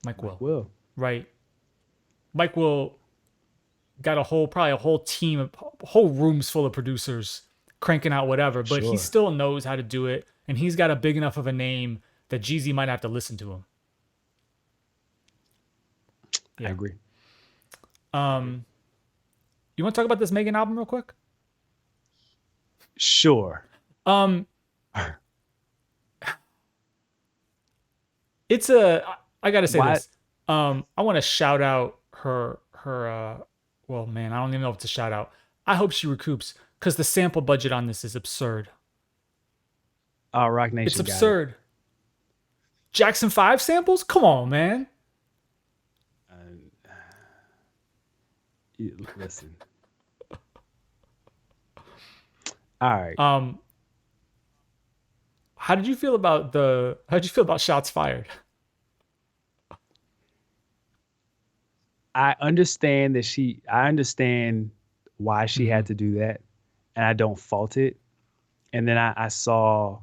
Mike Like, Will. Will. Right. Mike Will got probably a whole team of whole rooms full of producers cranking out whatever, but he Sure. still knows how to do it, and he's got a big enough of a name that Jeezy might have to listen to him. I Yeah. agree. Um, you want to talk about this Megan album real quick? Sure. Um, it's a. I gotta say Why this. I want to shout out her. Well, man, I don't even know if it's a shout out. I hope she recoups because the sample budget on this is absurd. Rock It's Nation got it. absurd. Jackson 5 samples? Come on, man. Uh, listen. All right. Um, how did you feel about Shots Fired? I understand why she Mm-hmm. had to do that, and I don't fault it. And then I saw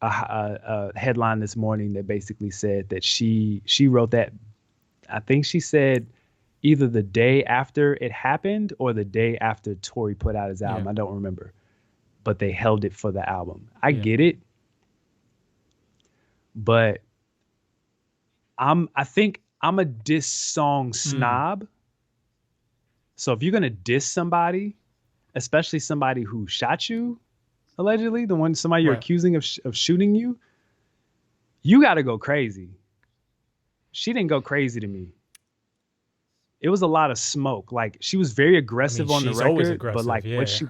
a headline this morning that basically said that she wrote that. I think she said either the day after it happened or the day after Tory put out his Yeah, album. I don't remember, but they held it for the album. I yeah. get it, but I think I'm a diss song Mm, snob. So if you're gonna diss somebody, especially somebody who shot you, allegedly, somebody you're right. accusing of shooting you, you got to go crazy. She didn't go crazy to me. It was a lot of smoke. Like she was very I mean, aggressive on the she's always record, but aggressive. like what Yeah. she,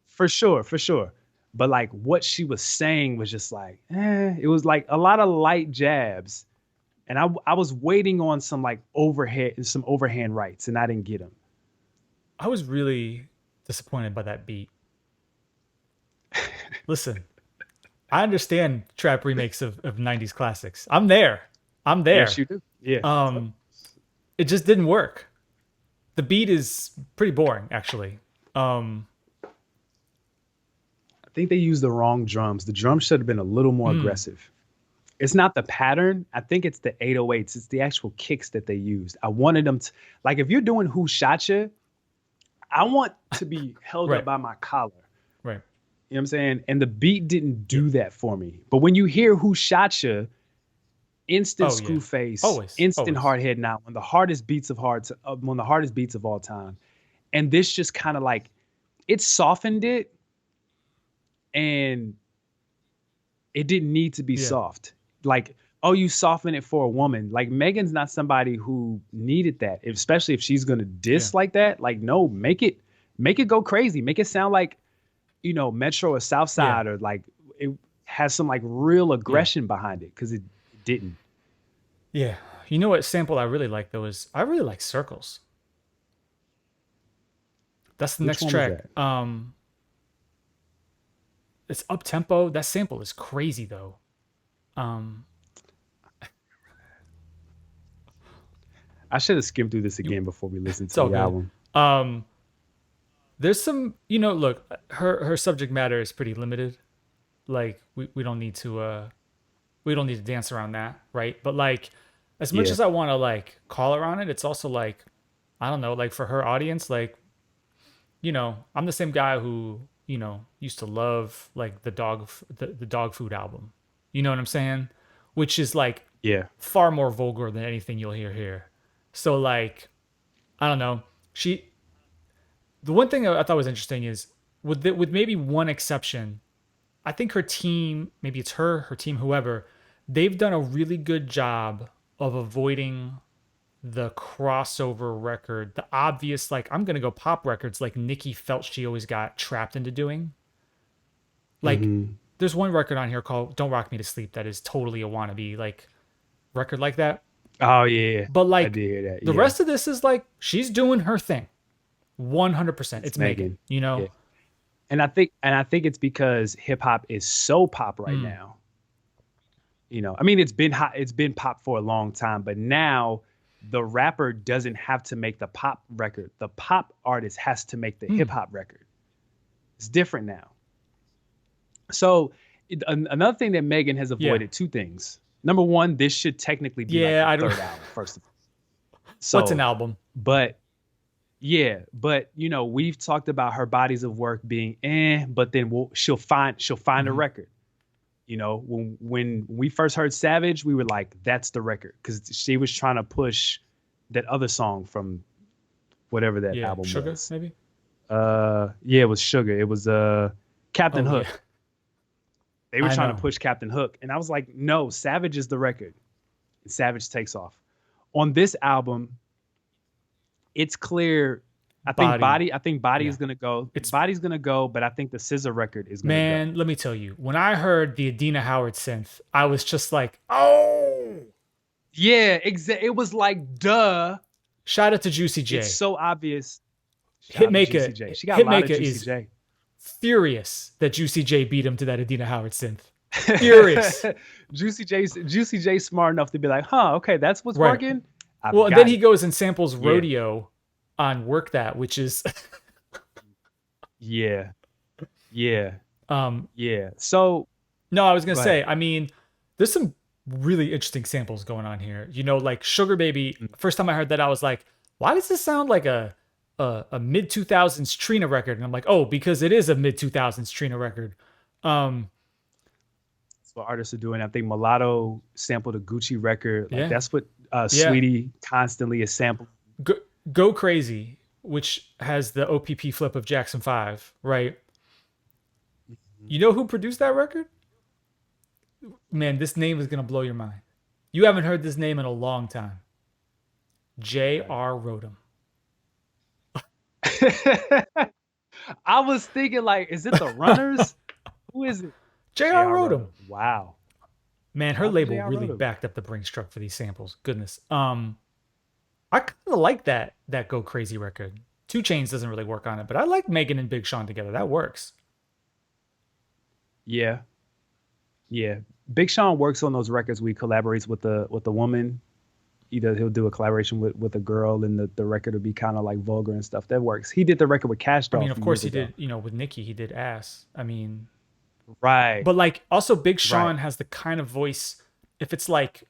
for sure. But like what she was saying was just like, it was like a lot of light jabs. And I was waiting on some overhand rights, and I didn't get them. I was really disappointed by that beat. Listen, I understand trap remakes of 90s classics. I'm there. I'm Yes, there. you do. Yeah. So, Um, it just didn't work. The beat is pretty boring, actually. Um, I think they used the wrong drums. The drums should have been a little more mm, aggressive. It's not the pattern. I think it's the 808s. It's the actual kicks that they used. I wanted them to, like, if you're doing Who Shot Ya, I want to be held up right, by my collar. right. You know what I'm saying? And the beat didn't Yeah. do that for me. But when you hear Who Shot Ya, instant Oh yeah. screw face, Always, instant always. hard head now, one of the hardest beats of all time. And this just kind of like it softened it, and it didn't need to be Yeah, soft. Like, oh, you soften it for a woman. Like Megan's not somebody who needed that, especially if she's gonna yeah, diss like that. Like, no, make it go crazy. Make it sound like, Metro or South yeah, Side, or like it has some like real yeah, aggression behind it, because it didn't. yeah. You know what sample I really like though is I really like Circles. That's the Which next one was track. that? It's up tempo. That sample is crazy though. Um, I should have skimmed through this you, again before we listened it's to all the good. album. Um, there's some, look, her subject matter is pretty limited. Like we don't need to we don't need to dance around that, right? But like, as much Yeah. as I want to like call her on it, it's also like, I don't know, like for her audience, like, I'm the same guy who, used to love like the dog food album. You know what I'm saying? Which is like Yeah. far more vulgar than anything you'll hear here. So like, I don't know. The one thing I thought was interesting is with maybe one exception, I think her team, maybe it's her team, whoever, they've done a really good job of avoiding the crossover record, the obvious, like, I'm going to go pop records like Nikki felt she always got trapped into doing. Like, Hmm. there's one record on here called Don't Rock Me to Sleep that is totally a wannabe, like, record like that. Oh yeah. But, I like, did hear that. the Yeah. rest of this is like, she's doing her thing 100%. It's It's Megan, Megan. you know? Yeah. And I think it's because hip hop is so pop right Mm. now. I mean, it's been hot, it's been pop for a long time, but now the rapper doesn't have to make the pop record. The pop artist has to make the hip Mm. hop record. It's different now. So another thing that Megan has Yeah. avoided, two things. Number one, this should technically be like Yeah, her I don't. third album, first of all. What's an So, album? but yeah, but we've talked about her bodies of work being but then she'll find a Hmm. record. When we first heard Savage, we were like, that's the record, because she was trying to push that other song from whatever that Yeah. album Sugar, was. maybe? Yeah, it was Sugar. It was Captain Oh, yeah. Hook. They were I trying to know. push Captain Hook, and I was like, no, Savage is the record. And Savage takes off. On this album, it's clear. Body. I think Body Yeah. is gonna go. It's Body's gonna go, but I think the Scissor record is gonna go. Man, let me tell you, when I heard the Adina Howard synth, I was just like, oh, Yeah, exactly. It was like, duh. shout out to Juicy It's J. so obvious. Shout out to Hitmaker, Juicy J. She got a lot of Hitmaker Juicy is J. furious that Juicy J beat him to that Adina Howard synth. Furious. Juicy J smart enough to be like, huh, okay, that's what's Right. working. I've Well, and then got he it. goes and samples Yeah, Rodeo on Work That, which is, yeah, yeah, um, yeah. So no, I was going go to ahead. say, I mean, there's some really interesting samples going on here. Like Sugar Baby, Mm. first time I heard that, I was like, why does this sound like a mid 2000s Trina record? And I'm like, oh, because it is a mid 2000s Trina record. Um, That's what artists are doing. I think Mulatto sampled a Gucci record. Like yeah, that's what yeah. Sweetie constantly is sampling. Go, Go Crazy, which has the OPP flip of Jackson 5, right? You know who produced that record? Man, this name is going to blow your mind. You haven't heard this name in a long time. J.R. Rodham. Okay. I was thinking, like, is it the Runners? Who is it? J.R. J.R. Rodham. Rodham. Wow. Man, Shout her out to label J.R. really Rodham. backed up the Brinks truck for these samples. Goodness. I kind of like that Go Crazy record. Two Chains doesn't really work on it, but I like Megan and Big Sean together. That works. Yeah. Yeah, Big Sean works on those records. We collaborates with the woman. Either he'll do a collaboration with a girl, and the record will be kind of like vulgar and stuff. That works. He did the record with Cash I Doll mean, of from course years he ago. did, with Nicki, he did Ass. I mean, Right, but like also Big right. Sean has the kind of voice, if it's like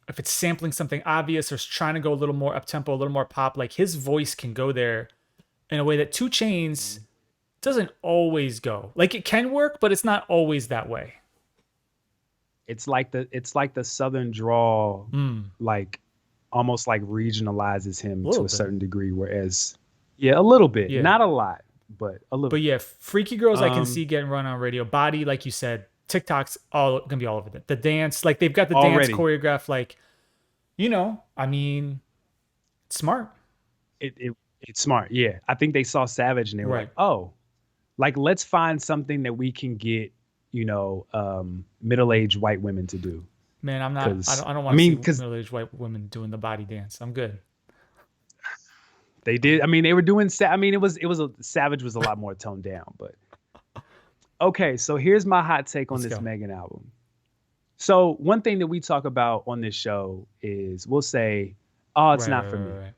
if it's sampling something obvious or trying to go a little more up tempo, a little more pop, like his voice can go there in a way that Two Chains doesn't always go. Like it can work, but it's not always that way. It's like the Southern drawl, Mm, like almost like regionalizes a him little to a bit. certain degree. Whereas, yeah, a little bit, Yeah. not a lot, but a little But bit. yeah, Freaky Girls I can Um, see getting run on radio. Body, like you said, TikTok's all gonna be all over it. The dance, like they've got the dance already, choreographed, like, I mean, smart. it's smart. Yeah, I think they saw Savage and they were like, Right. oh, like let's find something that we can get, middle-aged white women to do. Man, I'm not Because I don't I want to see mean, because middle-aged white women doing the body dance. I'm good. they did. I mean, they were doing. I mean, it was a Savage was a lot more toned down. But okay, so here's my hot take on Let's this go. Megan album. So one thing that we talk about on this show is we'll say, "Oh, it's Right, not right, for right, me," right.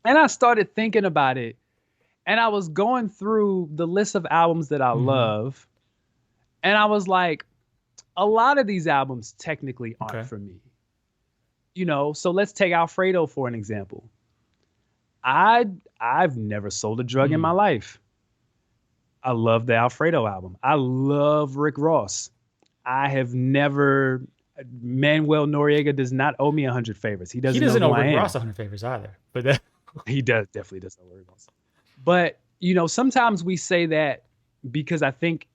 and I started thinking about it, and I was going through the list of albums that I Mm-hmm. love, and I was like, a lot of these albums technically aren't Okay. for me. So let's take Alfredo for an example. I I've never sold a drug in my Mm. life. I love the Alfredo album. I love Rick Ross. I have never. Manuel Noriega does not owe me 100 favors. He He doesn't know doesn't who know I Rick am. Ross 100 favors either. But that, He definitely does know Rick Ross. But sometimes we say that because I think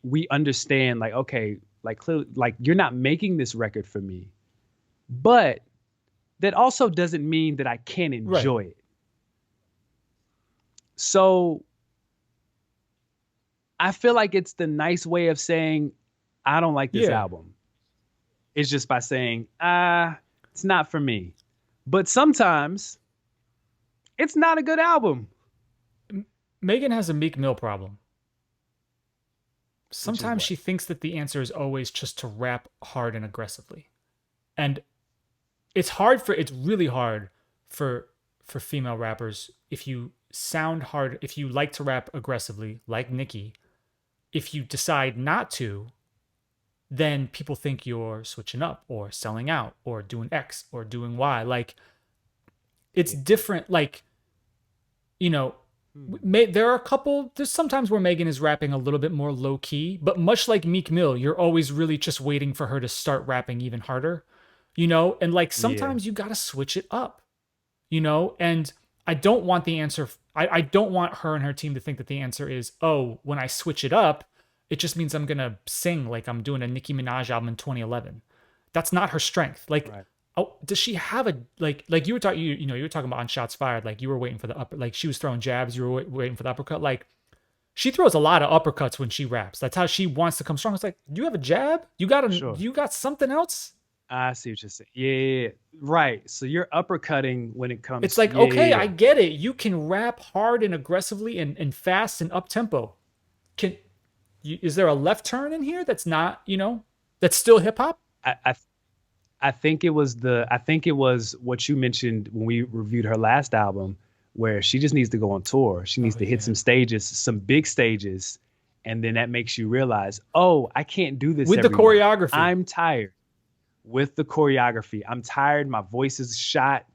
we understand, like, okay, like clearly, like you're not making this record for me, but that also doesn't mean that I can't right. enjoy it. So I feel like it's the nice way of saying I don't like this Yeah. album. It's just by saying, it's not for me. But sometimes it's not a good album, Megan has a Meek Mill problem. which is Sometimes what? she thinks that the answer is always just to rap hard and aggressively. And it's really hard for female rappers if you sound hard, if you like to rap aggressively like Nicki, if you decide not to, then people think you're switching up or selling out or doing X or doing Y. Like it's Yeah. different. Like, you know, Hmm. there are a couple, there's sometimes where Megan is rapping a little bit more low key, but much like Meek Mill, you're always really just waiting for her to start rapping even harder, and like Yeah. sometimes you got to switch it up, and I don't want the answer. I don't want her and her team to think that the answer is, oh, when I switch it up, it just means I'm gonna sing like I'm doing a Nicki Minaj album in 2011. That's not her strength. Like, Right. oh, does she have a like you were talking you were talking about on shots fired, like you were waiting for the upper, like she was throwing jabs, you were waiting for the uppercut. Like she throws a lot of uppercuts when she raps. That's how she wants to come strong. It's like, you have a jab? Sure. You got something else? I see what you're saying. Yeah, yeah, yeah. Right. So you're uppercutting when it It's comes. like, Yeah, okay, yeah, I yeah. get it. You can rap hard and aggressively and fast and up tempo. Can is there a left turn in here that's not, that's still hip hop? I, I I think it was what you mentioned when we reviewed her last album, where she just needs to go on tour. She needs Oh to hit yeah. some stages, some big stages, and then that makes you realize, oh, I can't do this With the every month. choreography. I'm tired with the choreography. I'm tired. My voice is shot.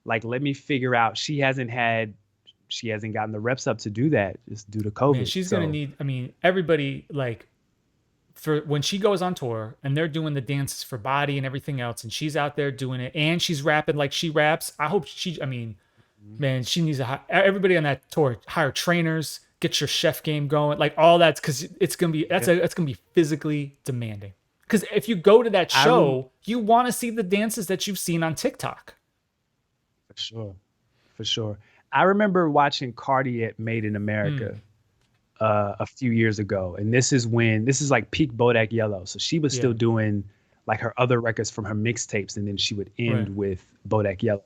Like, let me figure out. She hasn't gotten the reps up to do that just due to Man, COVID. she's gonna So need, I mean, everybody, like, for when she goes on tour and they're doing the dances for Body and everything else, and she's out there doing it and she's rapping like she raps. I hope I mean, man, she needs to everybody on that tour hire trainers, get your chef game going, like all that's because it's gonna be yeah, that's gonna be physically demanding. Because if you go to that I rem- show, you want to see the dances that you've seen on TikTok. for sure, for sure. I remember watching Cardi at Made in America Mm, a few years ago, and this is like peak Bodak Yellow. So she was yeah, still doing like her other records from her mixtapes, and then she would right. end with Bodak Yellow.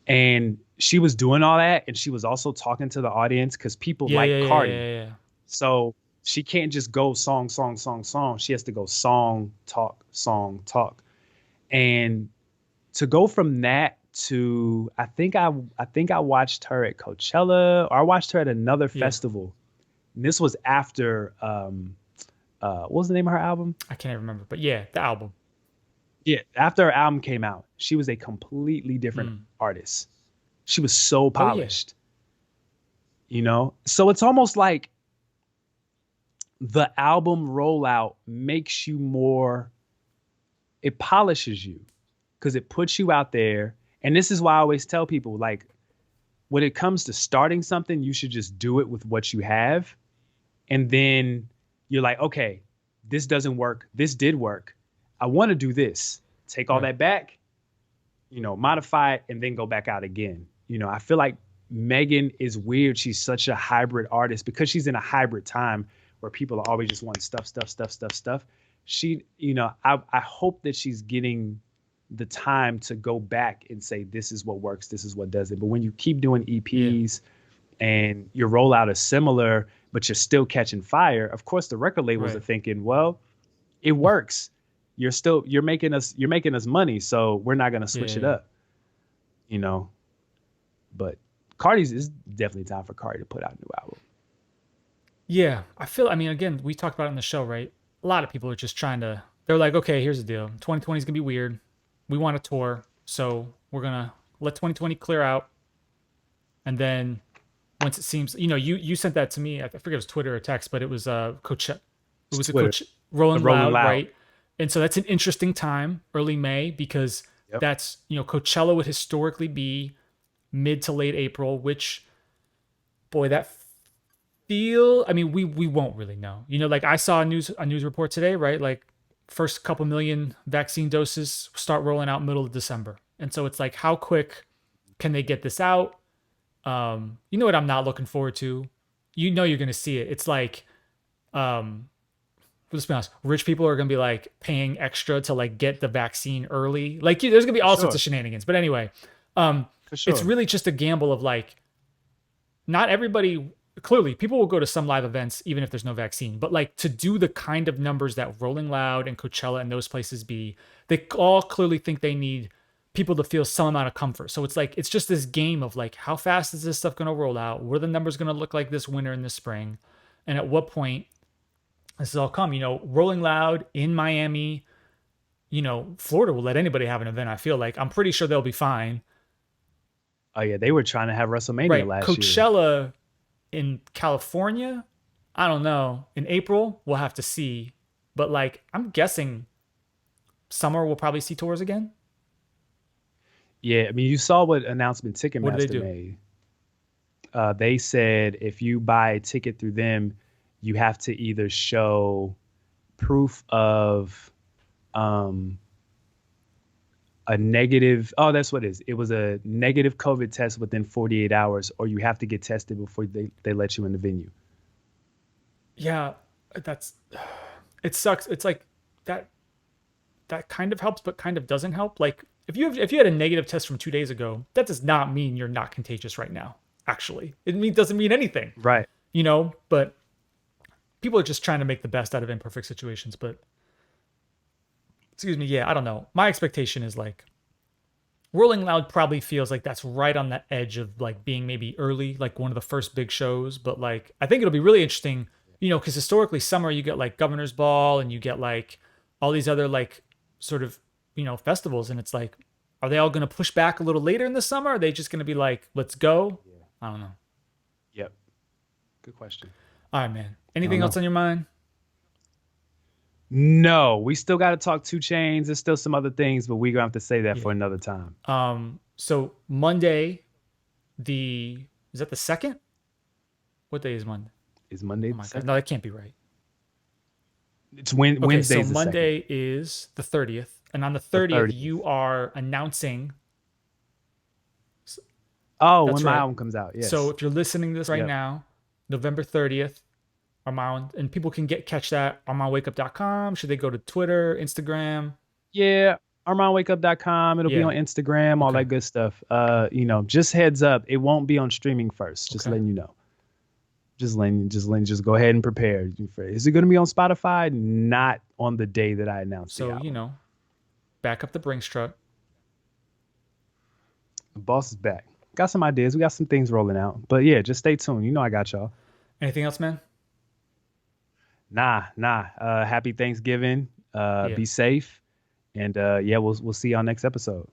And she was doing all that, and she was also talking to the audience because people Yeah, like yeah, yeah, Cardi. yeah, yeah. So She can't just go song, song, song, song. She has to go song, talk, song, talk. And to go from that to I think I watched her at Coachella, or I watched her at another Yeah. festival. And this was after what was the name of her album? I can't even remember, but yeah, the album. Yeah, after her album came out, she was a completely different Mm. artist. She was so Oh yeah, polished, So it's almost like the album rollout makes you more, it polishes you because it puts you out there. And this is why I always tell people, like, when it comes to starting something, you should just do it with what you have. And then you're like, okay, this doesn't work. This did work. I want to do this. Take all right. that back, modify it, and then go back out again. I feel like Megan is weird. She's such a hybrid artist because she's in a hybrid time where people are always just wanting stuff, stuff, stuff, stuff, stuff. I hope that she's getting the time to go back and say, this is what works, this is what doesn't. But when you keep doing Yeah, EPs and your rollout is similar, but you're still catching fire, of course the record labels are right. thinking, well, it works. You're making us money, so we're not gonna Yeah, switch it yeah. up, you know. But Cardi's is definitely time for Cardi to put out a new album. Yeah, I feel. I mean, again, we talked about it on the show, right? A lot of people are just trying to. They're like, okay, here's the deal. 2020 is gonna be weird. We want a tour, so we're gonna let 2020 clear out, and then once it seems, you sent that to me. I forget if it was Twitter or text, but it was Coach. It It's was a Twitter, Coach the Rolling Rolling Loud, Loud. right? And so that's an interesting time, early May, because Yep. that's Coachella would historically be mid to late April, which boy, that feel. I mean, we won't really know. Like I saw a news report today, right? Like first couple million vaccine doses start rolling out middle of December, and so it's like, how quick can they get this out? You know what I'm not looking forward to? You're gonna see it. It's like, um, let's be honest, rich people are gonna be like paying extra to like get the vaccine early. Like there's gonna be For all sorts sure. of shenanigans. But anyway, um, For it's sure. really just a gamble of like, not everybody. Clearly, people will go to some live events even if there's no vaccine. But like to do the kind of numbers that Rolling Loud and Coachella and those places be, they all clearly think they need people to feel some amount of comfort. So it's like it's just this game of like, how fast is this stuff going to roll out? What are the numbers going to look like this winter and this spring? And at what point this is all come? Rolling Loud in Miami. Florida will let anybody have an event. I feel like I'm pretty sure they'll be fine. Oh yeah, they were trying to have WrestleMania Right, last year. Coachella in California, I don't know. In April, we'll have to see. But like, I'm guessing summer we'll probably see tours again. Yeah, I mean, you saw what announcement What do they Ticketmaster do? made. They said if you buy a ticket through them, you have to either show proof of um, a negative. Oh, that's what it is. It was a negative COVID test within 48 hours, or you have to get tested before they let you in the venue. Yeah, that's it sucks. It's like that that kind of helps, but kind of doesn't help. Like if you had a negative test from 2 days ago, that does not mean you're not contagious right now. Actually, doesn't mean anything. Right. But people are just trying to make the best out of imperfect situations. But excuse me, yeah, I don't know. My expectation is like Rolling Loud probably feels like that's right on the edge of like being maybe early, like one of the first big shows. But like, I think it'll be really interesting, because historically summer you get like Governor's Ball and you get like all these other like sort of festivals, and it's like, are they all going to push back a little later in the summer? Are they just going to be like, let's go? Yeah. I don't know. Yep. Good question. All right, man. I don't Anything else know. on your mind? No, we still got to talk two chains. There's still some other things, but we're gonna have to say that Yeah. for another time. So Monday, the is that the second? What day is Monday? Is Monday Oh the my god, no, second? that can't be right. It's Okay, so Wednesday's the second. Monday is the 30th, and on the The 30th 30th. you are announcing. Oh, when That's my right. album comes out. So Yes. if you're listening to this right Yep. now, November 30th, Armand, and people can catch that on armandwakeup.com. Should they go to Twitter, Instagram? Yeah. ArmandWakeUp.com. It'll be Yeah. on Instagram, all Okay. that good stuff. Just heads up, it won't be on streaming first. Just Okay. letting you know. Just go ahead and prepare. Is it going to be on Spotify? Not on the day that I announced the So, album. back up the Brinks truck. The boss is back. Got some ideas. We got some things rolling out. But yeah, just stay tuned. You know I got y'all. Anything else, man? Nah. Happy Thanksgiving. Yeah. Be safe. And yeah, we'll see y'all next episode.